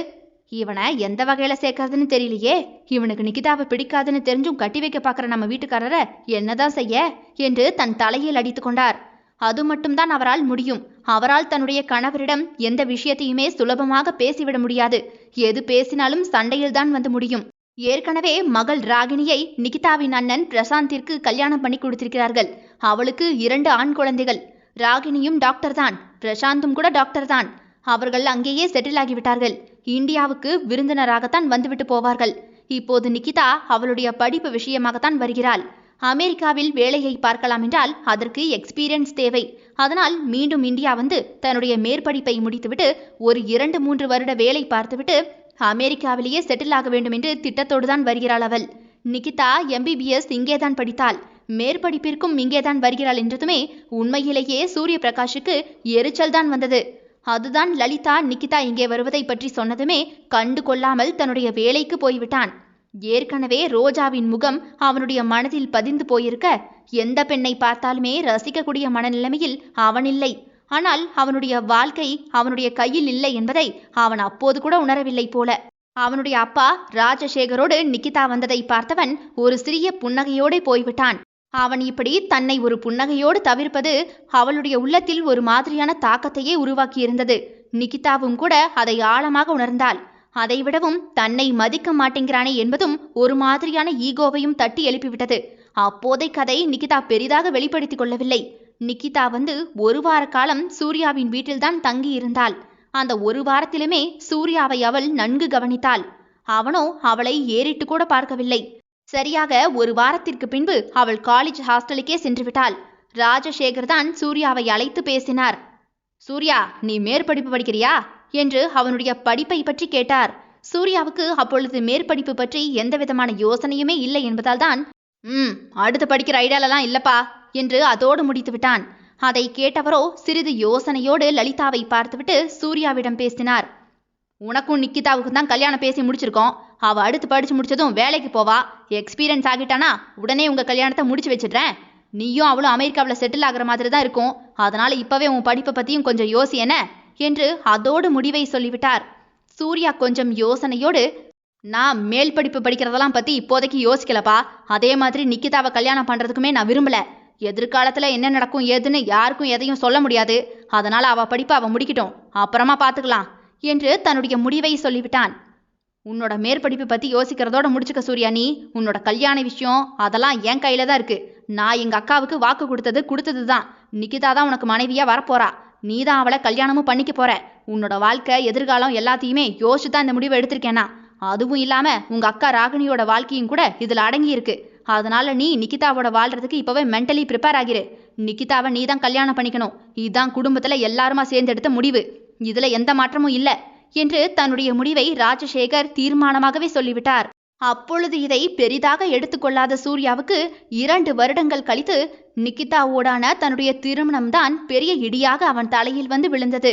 இவனை எந்த வகையில சேர்க்கறதுன்னு தெரியலையே. இவனுக்கு நிகிதாவை பிடிக்காதுன்னு தெரிஞ்சும் கட்டி வைக்க பார்க்குற நம்ம வீட்டுக்காரரை என்னதான் செய்ய என்று தன் தலையில் அடித்து கொண்டார். அது மட்டும்தான் அவரால் முடியும். அவரால் தன்னுடைய கணவரிடம் எந்த விஷயத்தையுமே சுலபமாக பேசிவிட முடியாது. எது பேசினாலும் சண்டையில்தான் வந்து முடியும். ஏற்கனவே மகள் ராகினியை நிகிதாவின் அண்ணன் பிரசாந்திற்கு கல்யாணம் பண்ணி கொடுத்திருக்கிறார்கள். அவளுக்கு 2 ஆண் குழந்தைகள். ராகினியும் டாக்டர் தான், பிரசாந்தும் கூட டாக்டர் தான். அவர்கள் அங்கேயே செட்டில் ஆகிவிட்டார்கள். இந்தியாவுக்கு விருந்தினராகத்தான் வந்துவிட்டு போவார்கள். இப்போது நிகிதா அவளுடைய படிப்பு விஷயமாகத்தான் வருகிறாள். அமெரிக்காவில் வேலையை பார்க்கலாம் என்றால் அதற்கு எக்ஸ்பீரியன்ஸ் தேவை. அதனால் மீண்டும் இந்தியா வந்து தன்னுடைய மேற்படிப்பை முடித்துவிட்டு ஒரு 2-3 வருட வேலை பார்த்துவிட்டு அமெரிக்காவிலேயே செட்டில் ஆக வேண்டும் என்று திட்டத்தோடு தான் வருகிறாள் அவள். நிகிதா MBBS இங்கேதான் படித்தாள். மேற்படிப்பிற்கும் இங்கேதான் வருகிறாள் என்றதுமே உண்மையிலேயே சூரிய பிரகாஷுக்கு எரிச்சல் தான் வந்தது. அதுதான் லலிதா நிகிதா இங்கே வருவதை பற்றி சொன்னதுமே கண்டு கொள்ளாமல் தன்னுடைய வேலைக்கு போய்விட்டான். ஏற்கனவே ரோஜாவின் முகம் அவனுடைய மனதில் பதிந்து போயிருக்க எந்த பெண்ணை பார்த்தாலுமே ரசிக்கக்கூடிய மனநிலைமையில் அவன் இல்லை. ஆனால் அவனுடைய வாழ்க்கை அவனுடைய கையில் இல்லை என்பதை அவன் அப்போது கூட உணரவில்லை போல. அவனுடைய அப்பா ராஜசேகரோடு நிக்கிதா வந்ததை பார்த்தவன் ஒரு சிறிய புன்னகையோடு போய்விட்டான். அவன் இப்படி தன்னை ஒரு புன்னகையோடு தவிர்ப்பது அவளுடைய உள்ளத்தில் ஒரு மாதிரியான தாக்கத்தையே உருவாக்கியிருந்தது. நிக்கிதாவும் கூட அதை ஆழமாக உணர்ந்தாள். அதைவிடவும் தன்னை மதிக்க மாட்டேங்கிறானே என்பதும் ஒரு மாதிரியான ஈகோவையும் தட்டி எழுப்பிவிட்டது. அப்போதை கதை நிக்கிதா பெரிதாக வெளிப்படுத்திக் கொள்ளவில்லை. நிக்கிதா வந்து ஒரு வார காலம் சூர்யாவின் வீட்டில்தான் தங்கி இருந்தாள். அந்த ஒரு வாரத்திலுமே சூர்யாவை அவள் நன்கு கவனித்தாள். அவனோ அவளை ஏறிட்டு கூட பார்க்கவில்லை. சரியாக ஒரு வாரத்திற்கு பின்பு அவள் காலேஜ் ஹாஸ்டலுக்கே சென்று விட்டாள். ராஜசேகர் தான் சூர்யாவை அழைத்து பேசினார். சூர்யா, நீ மேற்படிப்பு படிக்கிறியா என்று அவனுடைய படிப்பை பற்றி கேட்டார். சூர்யாவுக்கு அப்பொழுது மேற்படிப்பு பற்றி எந்த விதமான யோசனையுமே இல்லை என்பதால் தான் அடுத்து படிக்கிற ஐடியாலெல்லாம் இல்லப்பா என்று அதோடு முடித்து விட்டான். அதை கேட்டவரோ சிறிது யோசனையோடு லலிதாவை பார்த்துவிட்டு சூர்யாவிடம் பேசினார். உனக்கும் நிக்கிதாவுக்கும் தான் கல்யாணம் பேசி முடிச்சிருக்கோம். அவ அடுத்து படிச்சு முடிச்சதும் வேலைக்கு போவா. எக்ஸ்பீரியன்ஸ் ஆகிட்டானா உடனே உங்க கல்யாணத்தை முடிச்சு வச்சிடுறேன். நீயும் அவளும் அமெரிக்காவில் செட்டில் ஆகிற மாதிரி தான் இருக்கும். அதனால இப்பவே உன் படிப்பை பத்தியும் கொஞ்சம் யோசியன என்று அதோடு முடிவை சொல்லிவிட்டார். சூர்யா கொஞ்சம் யோசனையோடு, நான் மேல் படிப்பு படிக்கிறதெல்லாம் பத்தி இப்போதைக்கு யோசிக்கலப்பா. அதே மாதிரி நிக்கிதாவை கல்யாணம் பண்றதுக்குமே நான் விரும்பல. எதிர்காலத்துல என்ன நடக்கும் ஏதுன்னு யாருக்கும் எதையும் சொல்ல முடியாது. அதனால அவ படிப்பை அவ முடிக்கட்டும், அப்புறமா பாத்துக்கலாம் என்று தன்னுடைய முடிவை சொல்லிவிட்டான். உன்னோட மேற்படிப்பு பத்தி யோசிக்கிறதோட முடிச்சுக்க சூர்யா. நீ உன்னோட கல்யாண விஷயம் அதெல்லாம் என் கையில தான் இருக்கு. நான் எங்க அக்காவுக்கு வாக்கு கொடுத்தது தான். நிக்கிதா தான் உனக்கு மனைவியா வரப்போறா. நீ தான் அவளை கல்யாணமும் பண்ணிக்க போற. உன்னோட வாழ்க்கை எதிர்காலம் எல்லாத்தையுமே யோசிச்சு தான் இந்த முடிவை எடுத்திருக்கேனா. அதுவும் இல்லாம உங்க அக்கா ராகினியோட வாழ்க்கையும் கூட இதுல அடங்கி இருக்கு. அதனால நீ நிக்கிதாவோட வாழ்றதுக்கு இப்பவே மென்டலி ப்ரிப்பேர் ஆகிரு. நிக்கிதாவை நீ தான் கல்யாணம் பண்ணிக்கணும். இதுதான் குடும்பத்துல எல்லாருமா சேர்ந்து எடுத்த முடிவு. இதுல எந்த மாற்றமும் இல்ல என்று தன்னுடைய முடிவை ராஜசேகர் தீர்மானமாகவே சொல்லிவிட்டார். அப்பொழுது இதை பெரிதாக எடுத்துக்கொள்ளாத சூர்யாவுக்கு 2 வருடங்கள் கழித்து நிக்கிதாவோடான தன்னுடைய திருமணம்தான் பெரிய இடியாக அவன் தலையில் வந்து விழுந்தது.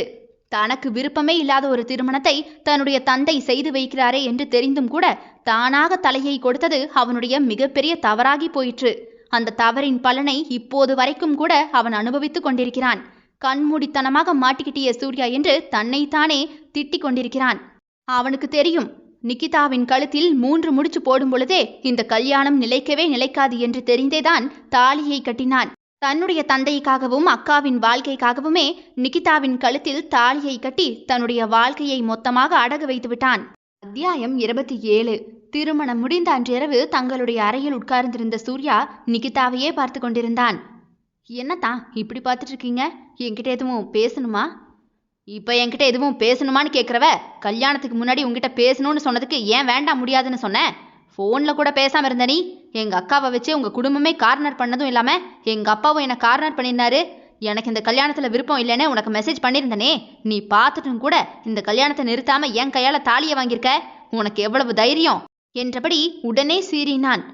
தனக்கு விருப்பமே இல்லாத ஒரு திருமணத்தை தன்னுடைய தந்தை செய்து வைக்கிறாரே என்று தெரிந்தும் கூட தானாக தலையை கொடுத்தது அவனுடைய மிகப்பெரிய தவறாகி போயிற்று. அந்த தவறின் பலனை இப்போது வரைக்கும் கூட அவன் அனுபவித்துக் கொண்டிருக்கிறான். கண்மூடித்தனமாக மாட்டிக்கிட்டிய சூர்யா என்று தன்னைத்தானே திட்டிக் கொண்டிருக்கிறான். அவனுக்கு தெரியும், நிக்கிதாவின் கழுத்தில் 3 முடிச்சு போடும் பொழுதே இந்த கல்யாணம் நிலைக்கவே நிலைக்காது என்று தெரிந்தேதான் தாலியை கட்டினான். தன்னுடைய தந்தைக்காகவும் அக்காவின் வாழ்க்கைக்காகவுமே நிக்கிதாவின் கழுத்தில் தாலியை கட்டி தன்னுடைய வாழ்க்கையை மொத்தமாக அடகு வைத்து விட்டான். அத்தியாயம் 27. திருமணம் முடிந்த அன்றிரவு தங்களுடைய அறையில் உட்கார்ந்திருந்த சூர்யா நிக்கிதாவையே பார்த்து கொண்டிருந்தான். என்னத்தான் இப்படி பார்த்துட்டு இருக்கீங்க? என்கிட்ட எதுவும் பேசணுமா? இப்ப என்கிட்ட எதுவும் பேசணுமான்னு கேட்குறவ, கல்யாணத்துக்கு முன்னாடி உங்ககிட்ட பேசணும்னு சொன்னதுக்கு ஏன் வேண்டாம் முடியாதுன்னு சொன்னேன்? ஃபோன்ல கூட பேசாம இருந்த நீ எங்க அக்காவை வச்சு உங்க குடும்பமே கார்னர் பண்ணதும் இல்லாம எங்க அப்பாவும் என்னை கார்னர் பண்ணியிருந்தாரு. எனக்கு இந்த கல்யாணத்துல விருப்பம் இல்லைன்னு உனக்கு மெசேஜ் பண்ணியிருந்தனே, நீ பார்த்துட்டும் கூட இந்த கல்யாணத்தை நிறுத்தாம என் கையால தாலியை வாங்கியிருக்க. உனக்கு எவ்வளவு தைரியம் என்றபடி உடனே சீறினான்.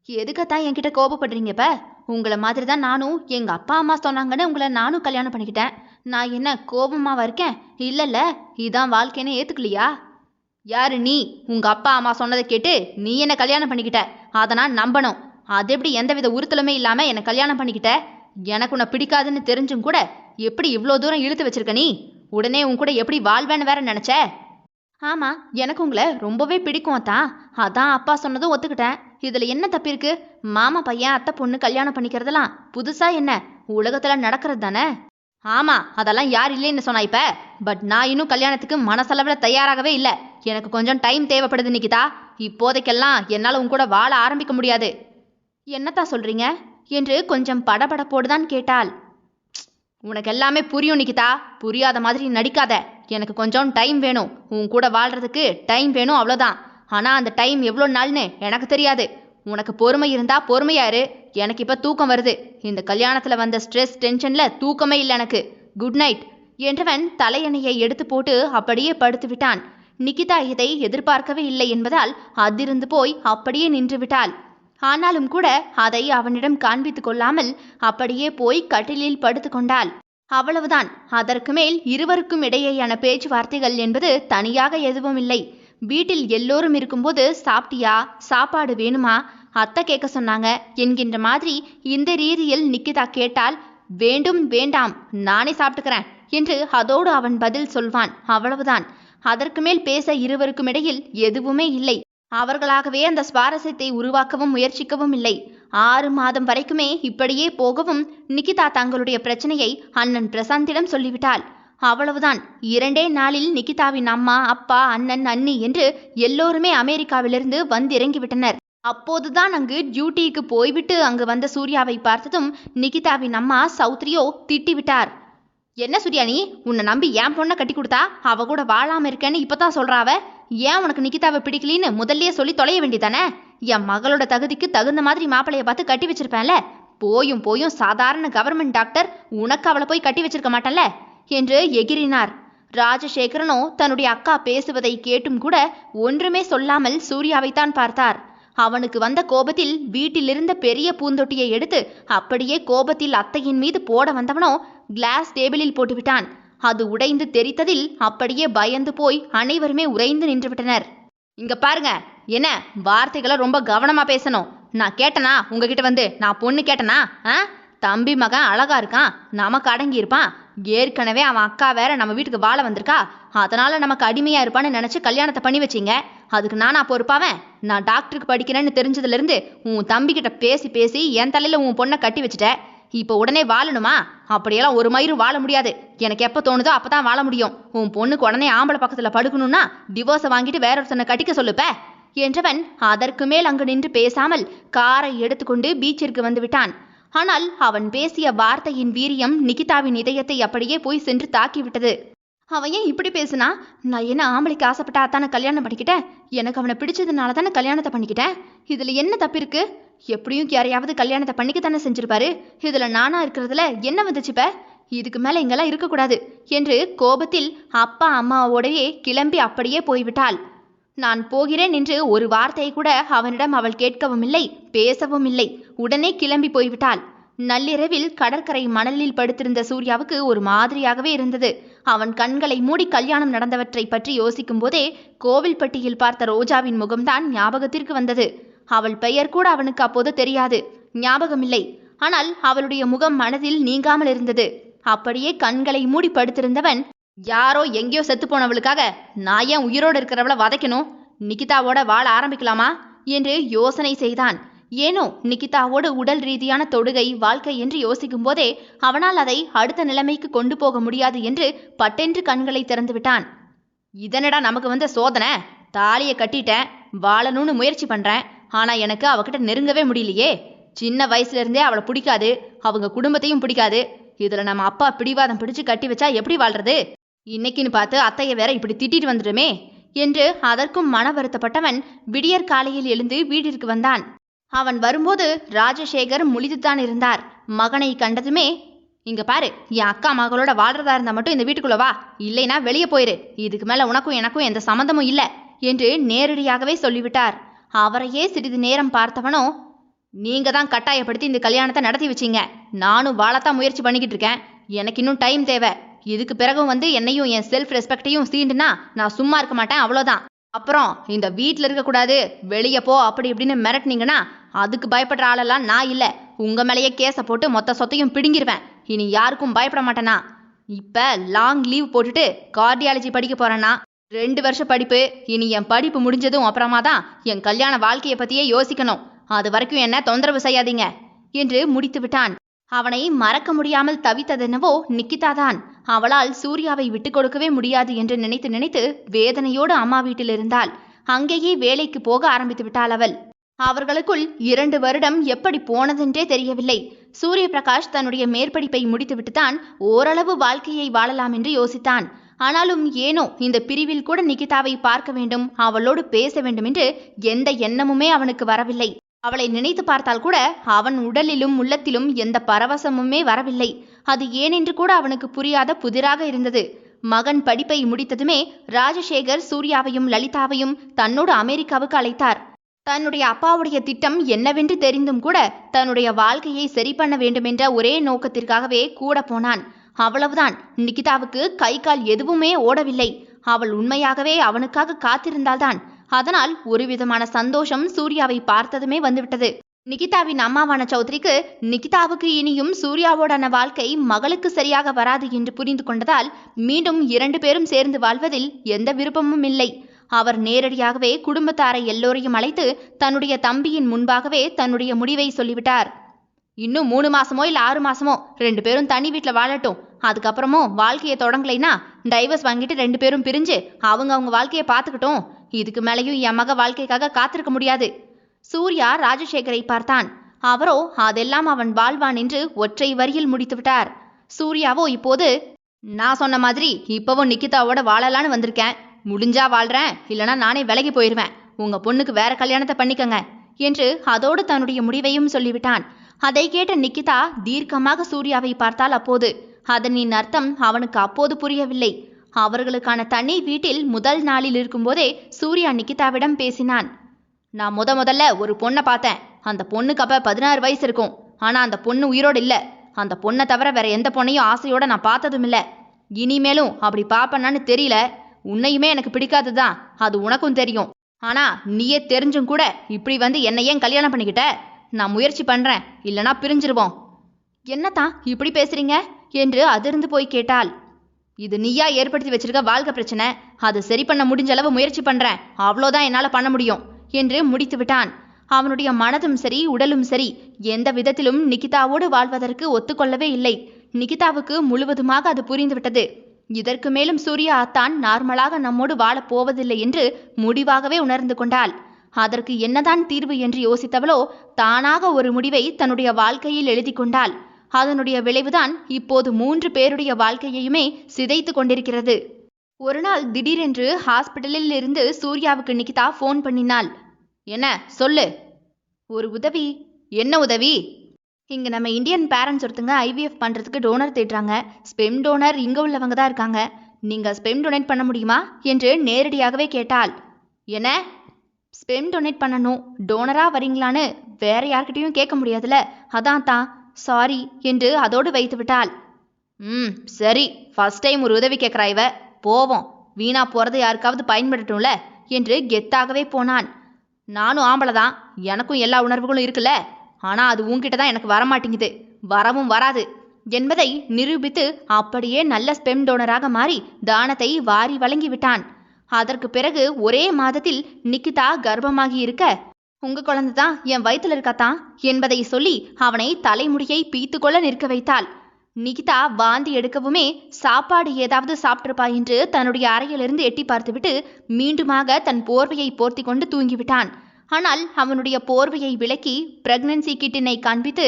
எதுக்கத்தான் என்கிட்ட கோபப்படுறீங்க? இப்ப உங்களை மாதிரி தான் நானும் எங்க அப்பா அம்மா சொன்னாங்கன்னு உங்களை நானும் கல்யாணம் பண்ணிக்கிட்டேன். நான் என்ன கோபமாவா இருக்கேன்? இல்லைல்ல, இதான் வாழ்க்கைன்னு ஏத்துக்கலையா? யாரு நீ? உங்க அப்பா அம்மா சொன்னதை கேட்டு நீ என்ன கல்யாணம் பண்ணிக்கிட்ட, அதை நான் நம்பணும். அது எப்படி எந்தவித உறுத்தலுமே இல்லாம என்னை கல்யாணம் பண்ணிக்கிட்ட? எனக்கு உன்னை பிடிக்காதுன்னு தெரிஞ்சும் கூட எப்படி இவ்வளோ தூரம் இழுத்து வச்சிருக்க நீ? உடனே உன் கூட எப்படி வாழ்வேன்னு வேற நினைச்ச? ஆமா, எனக்கு உங்களை ரொம்பவே பிடிக்கும் தான். அதான் அப்பா சொன்னதும் ஒத்துக்கிட்டேன். இதுல என்ன தப்பு இருக்கு? மாமா பையன் அத்தை பொண்ணு கல்யாணம் பண்ணிக்கிறதெல்லாம் புதுசா என்ன? உலகத்துல நடக்கிறது தானே. ஆமா, அதெல்லாம் யார் இல்லைன்னு சொன்னா இப்ப. பட் நான் இன்னும் கல்யாணத்துக்கு மனசளவுல தயாராகவே இல்லை. எனக்கு கொஞ்சம் டைம் தேவைப்படுது நிக்கிதா. இப்போதைக்கெல்லாம் என்னால உன் கூட வாழ ஆரம்பிக்க முடியாது. என்னத்தான் சொல்றீங்க என்று கொஞ்சம் படபடப்போடுதான் கேட்டாள். உனக்கு எல்லாமே புரியும் நிக்கிதா, புரியாத மாதிரி நடிக்காத. எனக்கு கொஞ்சம் டைம் வேணும், உன் கூட வாழ்றதுக்கு டைம் வேணும், அவ்வளோதான். ஆனா அந்த டைம் எவ்வளோ நாள்னு எனக்கு தெரியாது. உனக்கு பொறுமை இருந்தா பொறுமையாரு. எனக்கு இப்ப தூக்கம் வருது. இந்த கல்யாணத்துல வந்த ஸ்ட்ரெஸ் டென்ஷன்ல தூக்கமே இல்லை எனக்கு. குட் நைட் என்றவன் தலையணையை எடுத்து போட்டு அப்படியே படுத்து விட்டான். நிக்கிதா இதை எதிர்பார்க்கவே இல்லை என்பதால் அதிர்ந்து போய் அப்படியே நின்று விட்டாள். ஆனாலும் கூட அதை அவனிடம் காண்பித்துக் கொள்ளாமல் அப்படியே போய் கட்டிலில் படுத்து கொண்டாள். அவ்வளவுதான். அதற்கு மேல் இருவருக்கும் இடையேயான பேச்சுவார்த்தைகள் என்பது தனியாக எதுவும் இல்லை. வீட்டில் எல்லோரும் இருக்கும்போது சாப்பிட்டியா, சாப்பாடு வேணுமா, அத்தை கேட்க சொன்னாங்க என்கின்ற மாதிரி இந்த ரீதியில் நிக்கிதா கேட்டால், வேண்டும் வேண்டாம் நானே சாப்பிட்டுக்கிறேன் என்று அதோடு அவன் பதில் சொல்வான். அவ்வளவுதான். அதற்கு மேல் பேச இருவருக்கும் இடையில் எதுவுமே இல்லை. அவர்களாகவே அந்த சுவாரஸ்யத்தை உருவாக்கவும் முயற்சிக்கவும் இல்லை. 6 மாதம் வரைக்குமே இப்படியே போகவும் நிக்கிதா தங்களுடைய பிரச்சனையை அண்ணன் பிரசாந்திடம் சொல்லிவிட்டாள். அவ்வளவுதான். 2 நாளில் நிக்கிதாவின் அம்மா, அப்பா, அண்ணன், அண்ணி என்று எல்லோருமே அமெரிக்காவிலிருந்து வந்திறங்கிவிட்டனர். அப்போதுதான் அங்கு டியூட்டிக்கு போய்விட்டு அங்கு வந்த சூர்யாவை பார்த்ததும் நிக்கிதாவின் அம்மா சௌத்ரியோ திட்டிவிட்டார். என்ன சூர்யா, நீ உன்னை நம்பி என் பொண்ணை கட்டி கொடுத்தா அவ கூட வாழாம இருக்கேன்னு இப்பதான் சொல்றாவ. ஏன் உனக்கு நிக்கிதாவை பிடிக்கலின்னு முதல்லயே சொல்லி தொலைய வேண்டியதானே? என் மகளோட தகுதிக்கு தகுந்த மாதிரி மாப்பிளைய பார்த்து கட்டி வச்சிருப்பேன்ல. போயும் போயும் சாதாரண கவர்மெண்ட் டாக்டர், உனக்கு அவளை போய் கட்டி வச்சிருக்க மாட்டேன்ல என்று எகிரினார். ராஜசேகரனோ தன்னுடைய அக்கா பேசுவதை கேட்டும் கூட ஒன்றுமே சொல்லாமல் சூர்யாவைத்தான் பார்த்தார். அவனுக்கு வந்த கோபத்தில் வீட்டிலிருந்த பெரிய பூந்தொட்டியை எடுத்து அப்படியே கோபத்தில் அத்தையின் மீது போட வந்தவனோ கிளாஸ் டேபிளில் போட்டுவிட்டான். அது உடைந்து தெரித்ததில் அப்படியே பயந்து போய் அனைவருமே உறைந்து நின்று விட்டனர். இங்க பாருங்க, என்ன வார்த்தைகளை ரொம்ப கவனமா பேசணும். நான் கேட்டனா உங்ககிட்ட வந்து? நான் பொண்ணு கேட்டனா? தம்பி மகன் அழகா இருக்கான், நமக்கு அடங்கி இருப்பான். ஏற்கனவே அவன் அக்கா வேற நம்ம வீட்டுக்கு வாழ வந்திருக்கா, அதனால நமக்கு அடிமையா இருப்பான்னு நினைச்சு கல்யாணத்தை பண்ணி வச்சிங்க. அதுக்கு நானா பொறுப்பாவேன்? நான் டாக்டருக்கு படிக்கிறேன்னு தெரிஞ்சதுல இருந்து உன் தம்பி கிட்ட பேசி பேசி என் தலையில உன் பொண்ணை கட்டி வச்சுட்ட. இப்போ உடனே வாழணுமா? அப்படியெல்லாம் ஒரு மயிரும் வாழ முடியாது. எனக்கு எப்போ தோணுதோ அப்பதான் வாழ முடியும். உன் பொண்ணுக்கு உடனே ஆம்பளை பக்கத்துல படுக்கணும்னா டிவோர்ஸை வாங்கிட்டு வேற ஒருத்தனை கட்டிக்க சொல்லுப்ப என்றவன் அதற்கு மேல் அங்கு நின்று பேசாமல் காரை எடுத்துக்கொண்டு பீச்சிற்கு வந்து விட்டான். ஆனால் அவன் பேசிய வார்த்தையின் வீரியம் நிகிதாவின் இதயத்தை அப்படியே போய் சென்று தாக்கிவிட்டது. அவன் ஏன் இப்படி பேசுனா? நான் என்ன ஆம்பளைக்கு ஆசைப்பட்டா தானே கல்யாணம் பண்ணிக்கிட்டேன்? எனக்கு அவனை பிடிச்சதுனால தானே கல்யாணத்தை பண்ணிக்கிட்டேன். இதுல என்ன தப்பு இருக்கு? எப்படியும் யாரையாவது கல்யாணத்தை பண்ணிக்கத்தானே செஞ்சிருப்பாரு. இதுல நானா இருக்கிறதுல என்ன வந்துச்சுப்ப? இதுக்கு மேல இங்கெல்லாம் இருக்கக்கூடாது என்று கோபத்தில் அப்பா அம்மாவோடவே கிளம்பி அப்படியே போய்விட்டாள். நான் போகிறேன் என்று ஒரு வார்த்தையை கூட அவனிடம் அவள் கேட்கவும் இல்லை, பேசவும் இல்லை. உடனே கிளம்பி போய்விட்டாள். நள்ளிரவில் கடற்கரை மணலில் படுத்திருந்த சூர்யாவுக்கு ஒரு மாதிரியாகவே இருந்தது. அவன் கண்களை மூடி கல்யாணம் நடந்தவற்றை பற்றி யோசிக்கும் போதே கோவில்பட்டியில் பார்த்த ரோஜாவின் முகம்தான் ஞாபகத்திற்கு வந்தது. அவள் பெயர் கூட அவனுக்கு அப்போது தெரியாது, ஞாபகமில்லை. ஆனால் அவளுடைய முகம் மனதில் நீங்காமல் இருந்தது. அப்படியே கண்களை மூடி படுத்திருந்தவன், யாரோ எங்கேயோ செத்து போனவளுக்காக நான் ஏன் உயிரோடு இருக்கிறவளை வதைக்கணும்? நிகிதாவோட வாழ ஆரம்பிக்கலாமா என்று யோசனை செய்தான். ஏனோ நிகிதாவோடு உடல் ரீதியான தொடுகை வாழ்க்கை என்று யோசிக்கும் போதே அவனால் அதை அடுத்த நிலைமைக்கு கொண்டு போக முடியாது என்று பட்டென்று கண்களை திறந்து விட்டான். இதனடா நமக்கு வந்த சோதனை? தாலியை கட்டிட்டேன், வாழணும்னு முயற்சி பண்றேன். ஆனா எனக்கு அவகிட்ட நெருங்கவே முடியலையே. சின்ன வயசுல இருந்தே அவளை பிடிக்காது, அவங்க குடும்பத்தையும் பிடிக்காது. இதுல நம்ம அப்பா பிடிவாதம் பிடிச்சு கட்டி வச்சா எப்படி வாழ்றது? இன்னைக்குன்னு பார்த்து அத்தைய வேற இப்படி திட்டிட்டு வந்துடுமே என்று அதற்கும் மன வருத்தப்பட்டவன் விடியற் காலையில் எழுந்து வீட்டிற்கு வந்தான். அவன் வரும்போது ராஜசேகர் முழித்துத்தான் இருந்தார். மகனை கண்டதுமே, இங்க பாரு, என் அக்கா மகளோட வாழ்றதா இருந்தா மட்டும் இந்த வீட்டுக்குள்ள வா, இல்லைனா வெளியே போயிரு. இதுக்கு மேல உனக்கும் எனக்கும் எந்த சம்மந்தமும் இல்லை என்று நேரடியாகவே சொல்லிவிட்டார். அவரையே சிறிது நேரம் பார்த்தவனோ, நீங்க தான் கட்டாயப்படுத்தி இந்த கல்யாணத்தை நடத்தி வச்சிங்க. நானும் வாழத்தான் முயற்சி பண்ணிக்கிட்டு இருக்கேன். எனக்கு இன்னும் டைம் தேவை. இதுக்கு பிறகும் என்னையும் என் செல்ஃப் ரெஸ்பெக்டையும் சீண்டுனா நான் சும்மா இருக்க மாட்டேன், அவ்வளோதான். அப்புறம் இந்த வீட்டில் இருக்கக்கூடாது, வெளியே போ அப்படி இப்படின்னு மிரட்டினீங்கன்னா அதுக்கு பயப்படுற ஆளெல்லாம் நான் இல்லை. உங்க மேலேயே கேஸை போட்டு மொத்த சொத்தையும் பிடுங்கிடுவேன். இனி யாருக்கும் பயப்பட மாட்டேனா. இப்ப லாங் லீவ் போட்டுட்டு கார்டியாலஜி படிக்க போறேன்னா 2 வருஷம் படிப்பு. இனி என் படிப்பு முடிஞ்சதும் அப்புறமா தான் என் கல்யாண வாழ்க்கையை பத்தியே யோசிக்கணும். அது வரைக்கும் என்ன தொந்தரவு செய்யாதீங்க என்று முடித்து விட்டான். அவனை மறக்க முடியாமல் தவித்ததென்னவோ நிக்கிதாதான். அவளால் சூர்யாவை விட்டு கொடுக்கவே முடியாது என்று நினைத்து நினைத்து வேதனையோடு அம்மா வீட்டில் இருந்தாள். அங்கேயே வேலைக்கு போக ஆரம்பித்து விட்டாள் அவள். அவர்களுக்குள் 2 வருடம் எப்படி போனதென்றே தெரியவில்லை. சூரிய பிரகாஷ் தன்னுடைய மேற்படிப்பை முடித்துவிட்டுத்தான் ஓரளவு வாழ்க்கையை வாழலாம் என்று யோசித்தான். ஆனாலும் ஏனோ இந்த பிரிவில் கூட நிகிதாவை பார்க்க வேண்டும், அவளோடு பேச வேண்டும் என்று எந்த எண்ணமுமே அவனுக்கு வரவில்லை. அவளை நினைத்து பார்த்தால் கூட அவன் உடலிலும் உள்ளத்திலும் எந்த பரவசமுமே வரவில்லை. அது ஏனென்று கூட அவனுக்கு புரியாத புதிராக இருந்தது. மகன் படிப்பை முடித்ததுமே ராஜசேகர் சூர்யாவையும் லலிதாவையும் தன்னோடு அமெரிக்காவுக்கு அழைத்தார். தன்னுடைய அப்பாவுடைய திட்டம் என்னவென்று தெரிந்தும் கூட தன்னுடைய வாழ்க்கையை சரி பண்ண வேண்டுமென்ற ஒரே நோக்கத்திற்காகவே கூட போனான். அவ்வளவுதான். நிகிதாவுக்கு கை கால் எதுவுமே ஓடவில்லை. அவள் உண்மையாகவே அவனுக்காக காத்திருந்தால்தான். அதனால் ஒரு விதமான சந்தோஷம் சூர்யாவை பார்த்ததுமே வந்துவிட்டது. நிகிதாவின் அம்மாவான சௌத்ரிக்கு நிகிதாவுக்கு இனியும் சூர்யாவோடான வாழ்க்கை மகளுக்கு சரியாக வராது என்று புரிந்து கொண்டதால் மீண்டும் 2 பேரும் சேர்ந்து வாழ்வதில் எந்த விருப்பமும் இல்லை. அவர் நேரடியாகவே குடும்பத்தாரை எல்லோரையும் அழைத்து தன்னுடைய தம்பியின் முன்பாகவே தன்னுடைய முடிவை சொல்லிவிட்டார். இன்னும் 3 மாசமோ இல்ல 6 மாசமோ 2 பேரும் தனி வீட்டில் வாழட்டும். அதுக்கப்புறமும் வாழ்க்கையை தொடங்கலைன்னா டைவர்ஸ் வாங்கிட்டு 2 பேரும் பிரிஞ்சு அவங்க வாழ்க்கையை பார்த்துக்கிட்டோம். இதுக்கு மேலேயும் என் மக வாழ்க்கைக்காக காத்திருக்க முடியாது. சூர்யா ராஜசேகரை பார்த்தான். அவரோ அதெல்லாம் அவன் வாழ்வான் என்று ஒற்றை வரியில் முடித்து விட்டார். சூர்யாவோ இப்போது, நான் சொன்ன மாதிரி இப்பவும் நிக்கிதாவோட வாழலான்னு வந்திருக்கேன். முடிஞ்சா வாழ்றேன், இல்லைனா நானே விலகி போயிடுவேன். உங்க பொண்ணுக்கு வேற கல்யாணத்தை பண்ணிக்கங்க என்று அதோடு தன்னுடைய முடிவையும் சொல்லிவிட்டான். அதை கேட்ட நிக்கிதா தீர்க்கமாக சூர்யாவை பார்த்தால். அப்போது அதனின் அர்த்தம் அவனுக்கு அப்போது புரியவில்லை. அவர்களுக்கான தனி வீட்டில் முதல் நாளில் இருக்கும்போதே சூர்யா நிக்கிதாவிடம் பேசினான். நான் முதல்ல ஒரு பொண்ணை பார்த்தேன். அந்த பொண்ணுக்கு அப்ப 16 வயசு இருக்கும். ஆனா அந்த பொண்ணு உயிரோடு இல்லை. அந்த பொண்ணை தவிர வேற எந்த பொண்ணையும் ஆசையோட நான் பார்த்ததும் இல்லை. இனிமேலும் அப்படி பார்ப்பேனான்னு தெரியல. உன்னையுமே எனக்கு பிடிக்காதுதான், அது உனக்கும் தெரியும். ஆனா நீயே தெரிஞ்சும் கூட இப்படி வந்து என்னை ஏன் கல்யாணம் பண்ணிக்கிட்ட? நான் முயற்சி பண்றேன், இல்லனா பிரிஞ்சிருவோம். என்னத்தான் இப்படி பேசுறீங்க என்று அதிர்ந்து போய் கேட்டாள். இது நீயா ஏற்படுத்தி வச்சிருக்க வாழ்க்கை பிரச்சனை. அது சரி பண்ண முடிஞ்ச அளவு முயற்சி பண்றேன், அவ்வளோதான் என்னால பண்ண முடியும் என்று முடித்து விட்டான். அவனுடைய மனதும் சரி உடலும் சரி எந்த விதத்திலும் நிகிதாவோடு வாழ்வதற்கு ஒத்துக்கொள்ளவே இல்லை. நிகிதாவுக்கு முழுவதுமாக அது புரிந்துவிட்டது. இதற்கு மேலும் சூர்யா தான் நார்மலாக நம்மோடு வாழப் போவதில்லை என்று முடிவாகவே உணர்ந்து கொண்டாள். அதற்கு என்னதான் தீர்வு என்று யோசித்தவளோ தானாக ஒரு முடிவை தன்னுடைய வாழ்க்கையில் எழுதி கொண்டாள். அதனுடைய விளைவுதான் இப்போது 3 பேருடைய வாழ்க்கையையுமே சிதைத்து கொண்டிருக்கிறது. ஒரு நாள் திடீரென்று ஹாஸ்பிட்டலில் இருந்து சூர்யாவுக்கு நிகிதா ஃபோன் பண்ணினாள். என்ன சொல்லு. ஒரு உதவி. என்ன உதவி? இங்கே நம்ம இந்தியன் பேரண்ட்ஸ் ஒருத்தங்க ஐவிஎஃப் பண்ணுறதுக்கு டோனர் தேடுறாங்க. ஸ்பெம் டோனர் இங்கே உள்ளவங்க தான் இருக்காங்க. நீங்கள் ஸ்பெம் டொனேட் பண்ண முடியுமா என்று நேரடியாகவே கேட்டாள். என்ன? ஸ்பெம் டொனேட் பண்ணணும், டோனராக வரீங்களான்னு வேற யார்கிட்டையும் கேட்க முடியாதுல்ல, அதான் தான் சாரி என்று அதோடு வைத்து விட்டாள். சரி, ஃபர்ஸ்ட் டைம் ஒரு உதவி கேட்குறா இவ, போவோம். வீணா போகிறது யாருக்காவது பயன்படட்டும்ல என்று கெத்தாகவே போனான். நானும் ஆம்பளை தான், எனக்கும் எல்லா உணர்வுகளும் இருக்குல்ல. ஆனால் அது உன்கிட்ட தான் எனக்கு வரமாட்டேங்குது, வரவும் வராது என்பதை நிரூபித்து அப்படியே நல்ல ஸ்பெம் டோனராக மாறி தானத்தை வாரி வழங்கி விட்டான். அதற்கு பிறகு ஒரே மாதத்தில் நிக்கிதா கர்ப்பமாகி இருக்க, உங்க குழந்தை தான் என் வயிற்றுல இருக்காத்தான் என்பதை சொல்லி அவனை தலைமுடியை பீத்து கொள்ள நிற்க வைத்தாள். நிகிதா வாந்தி எடுக்கவுமே சாப்பாடு ஏதாவது சாப்பிட்டிருப்பா என்று தன்னுடைய அறையிலிருந்து எட்டி பார்த்துவிட்டு மீண்டுமாக தன் போர்வையை போர்த்தி கொண்டு தூங்கிவிட்டான். ஆனால் அவனுடைய போர்வையை விலக்கி பிரெக்னன்சி கிட்டினை காண்பித்து,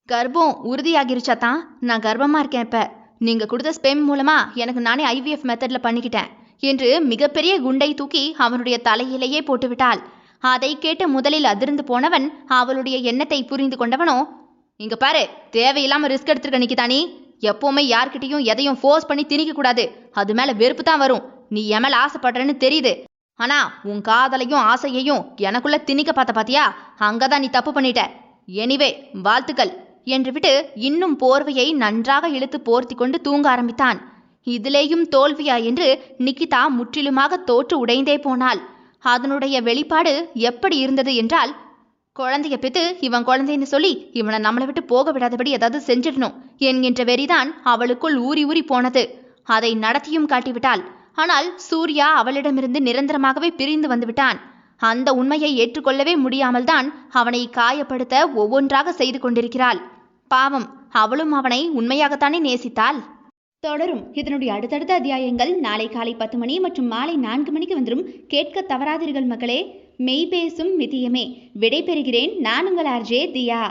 கர்ப்பம் உறுதியாகிருச்சாத்தான், நான் கர்ப்பமா இருக்கேன், இப்ப நீங்க கொடுத்த ஸ்பெம் மூலமா எனக்கு நானே ஐவிஎஃப் மெத்தட்ல பண்ணிக்கிட்டேன் என்று மிகப்பெரிய குண்டை தூக்கி அவனுடைய தலையிலேயே போட்டுவிட்டாள். அதை கேட்டு முதலில் அதிர்ந்து போனவன் அவளுடைய எண்ணத்தை புரிந்து கொண்டவனோ, இங்க பாரு, தேவையில்லாம ரிஸ்க் எடுத்துருக்க நிக்கிதானி. எப்பவுமே யார்கிட்டையும் எதையும் ஃபோர்ஸ் பண்ணி திணிக்க கூடாது, அது மேல வெறுப்பு தான் வரும். நீ என் மேல ஆசைப்படுறன்னு தெரியுது, ஆனா உன் காதலையும் ஆசையையும் எனக்குள்ள திணிக்க பாத்தியா, அங்கதான் நீ தப்பு பண்ணிட்ட. எனிவே வாழ்த்துக்கள் என்று விட்டு இன்னும் போர்வையை நன்றாக இழுத்து போர்த்தி கொண்டு தூங்க ஆரம்பித்தான். இதிலேயும் தோல்வியா என்று நிக்கிதா முற்றிலுமாக தோற்று உடைந்தே போனாள். அதனுடைய வெளிப்பாடு எப்படி இருந்தது என்றால், குழந்தைய பெத்து இவன் குழந்தைன்னு சொல்லி இவனை நம்மளை விட்டு போக விடாதபடி ஏதாவது செஞ்சிடணும் என்கின்ற வெறிதான் அவளுக்குள் ஊறி ஊறி போனது. அதை நடத்தியும் காட்டிவிட்டாள். ஆனால் சூர்யா அவளிடமிருந்து நிரந்தரமாகவே பிரிந்து வந்துவிட்டான். அந்த உண்மையை ஏற்றுக்கொள்ளவே முடியாமல் தான் அவனை காயப்படுத்த ஒவ்வொன்றாக செய்து கொண்டிருக்கிறாள். பாவம், அவளும் அவனை உண்மையாகத்தானே நேசித்தாள். தொடரும் இதனுடைய அடுத்தடுத்த அத்தியாயங்கள் நாளை காலை 10 மணி மற்றும் மாலை 4 மணிக்கு வந்துடும். கேட்க தவறாதீர்கள் மக்களே. மெய் பேசும் மிதியமே. விடை பெறுகிறேன். நான் உங்கள் ஆர்ஜே தியா.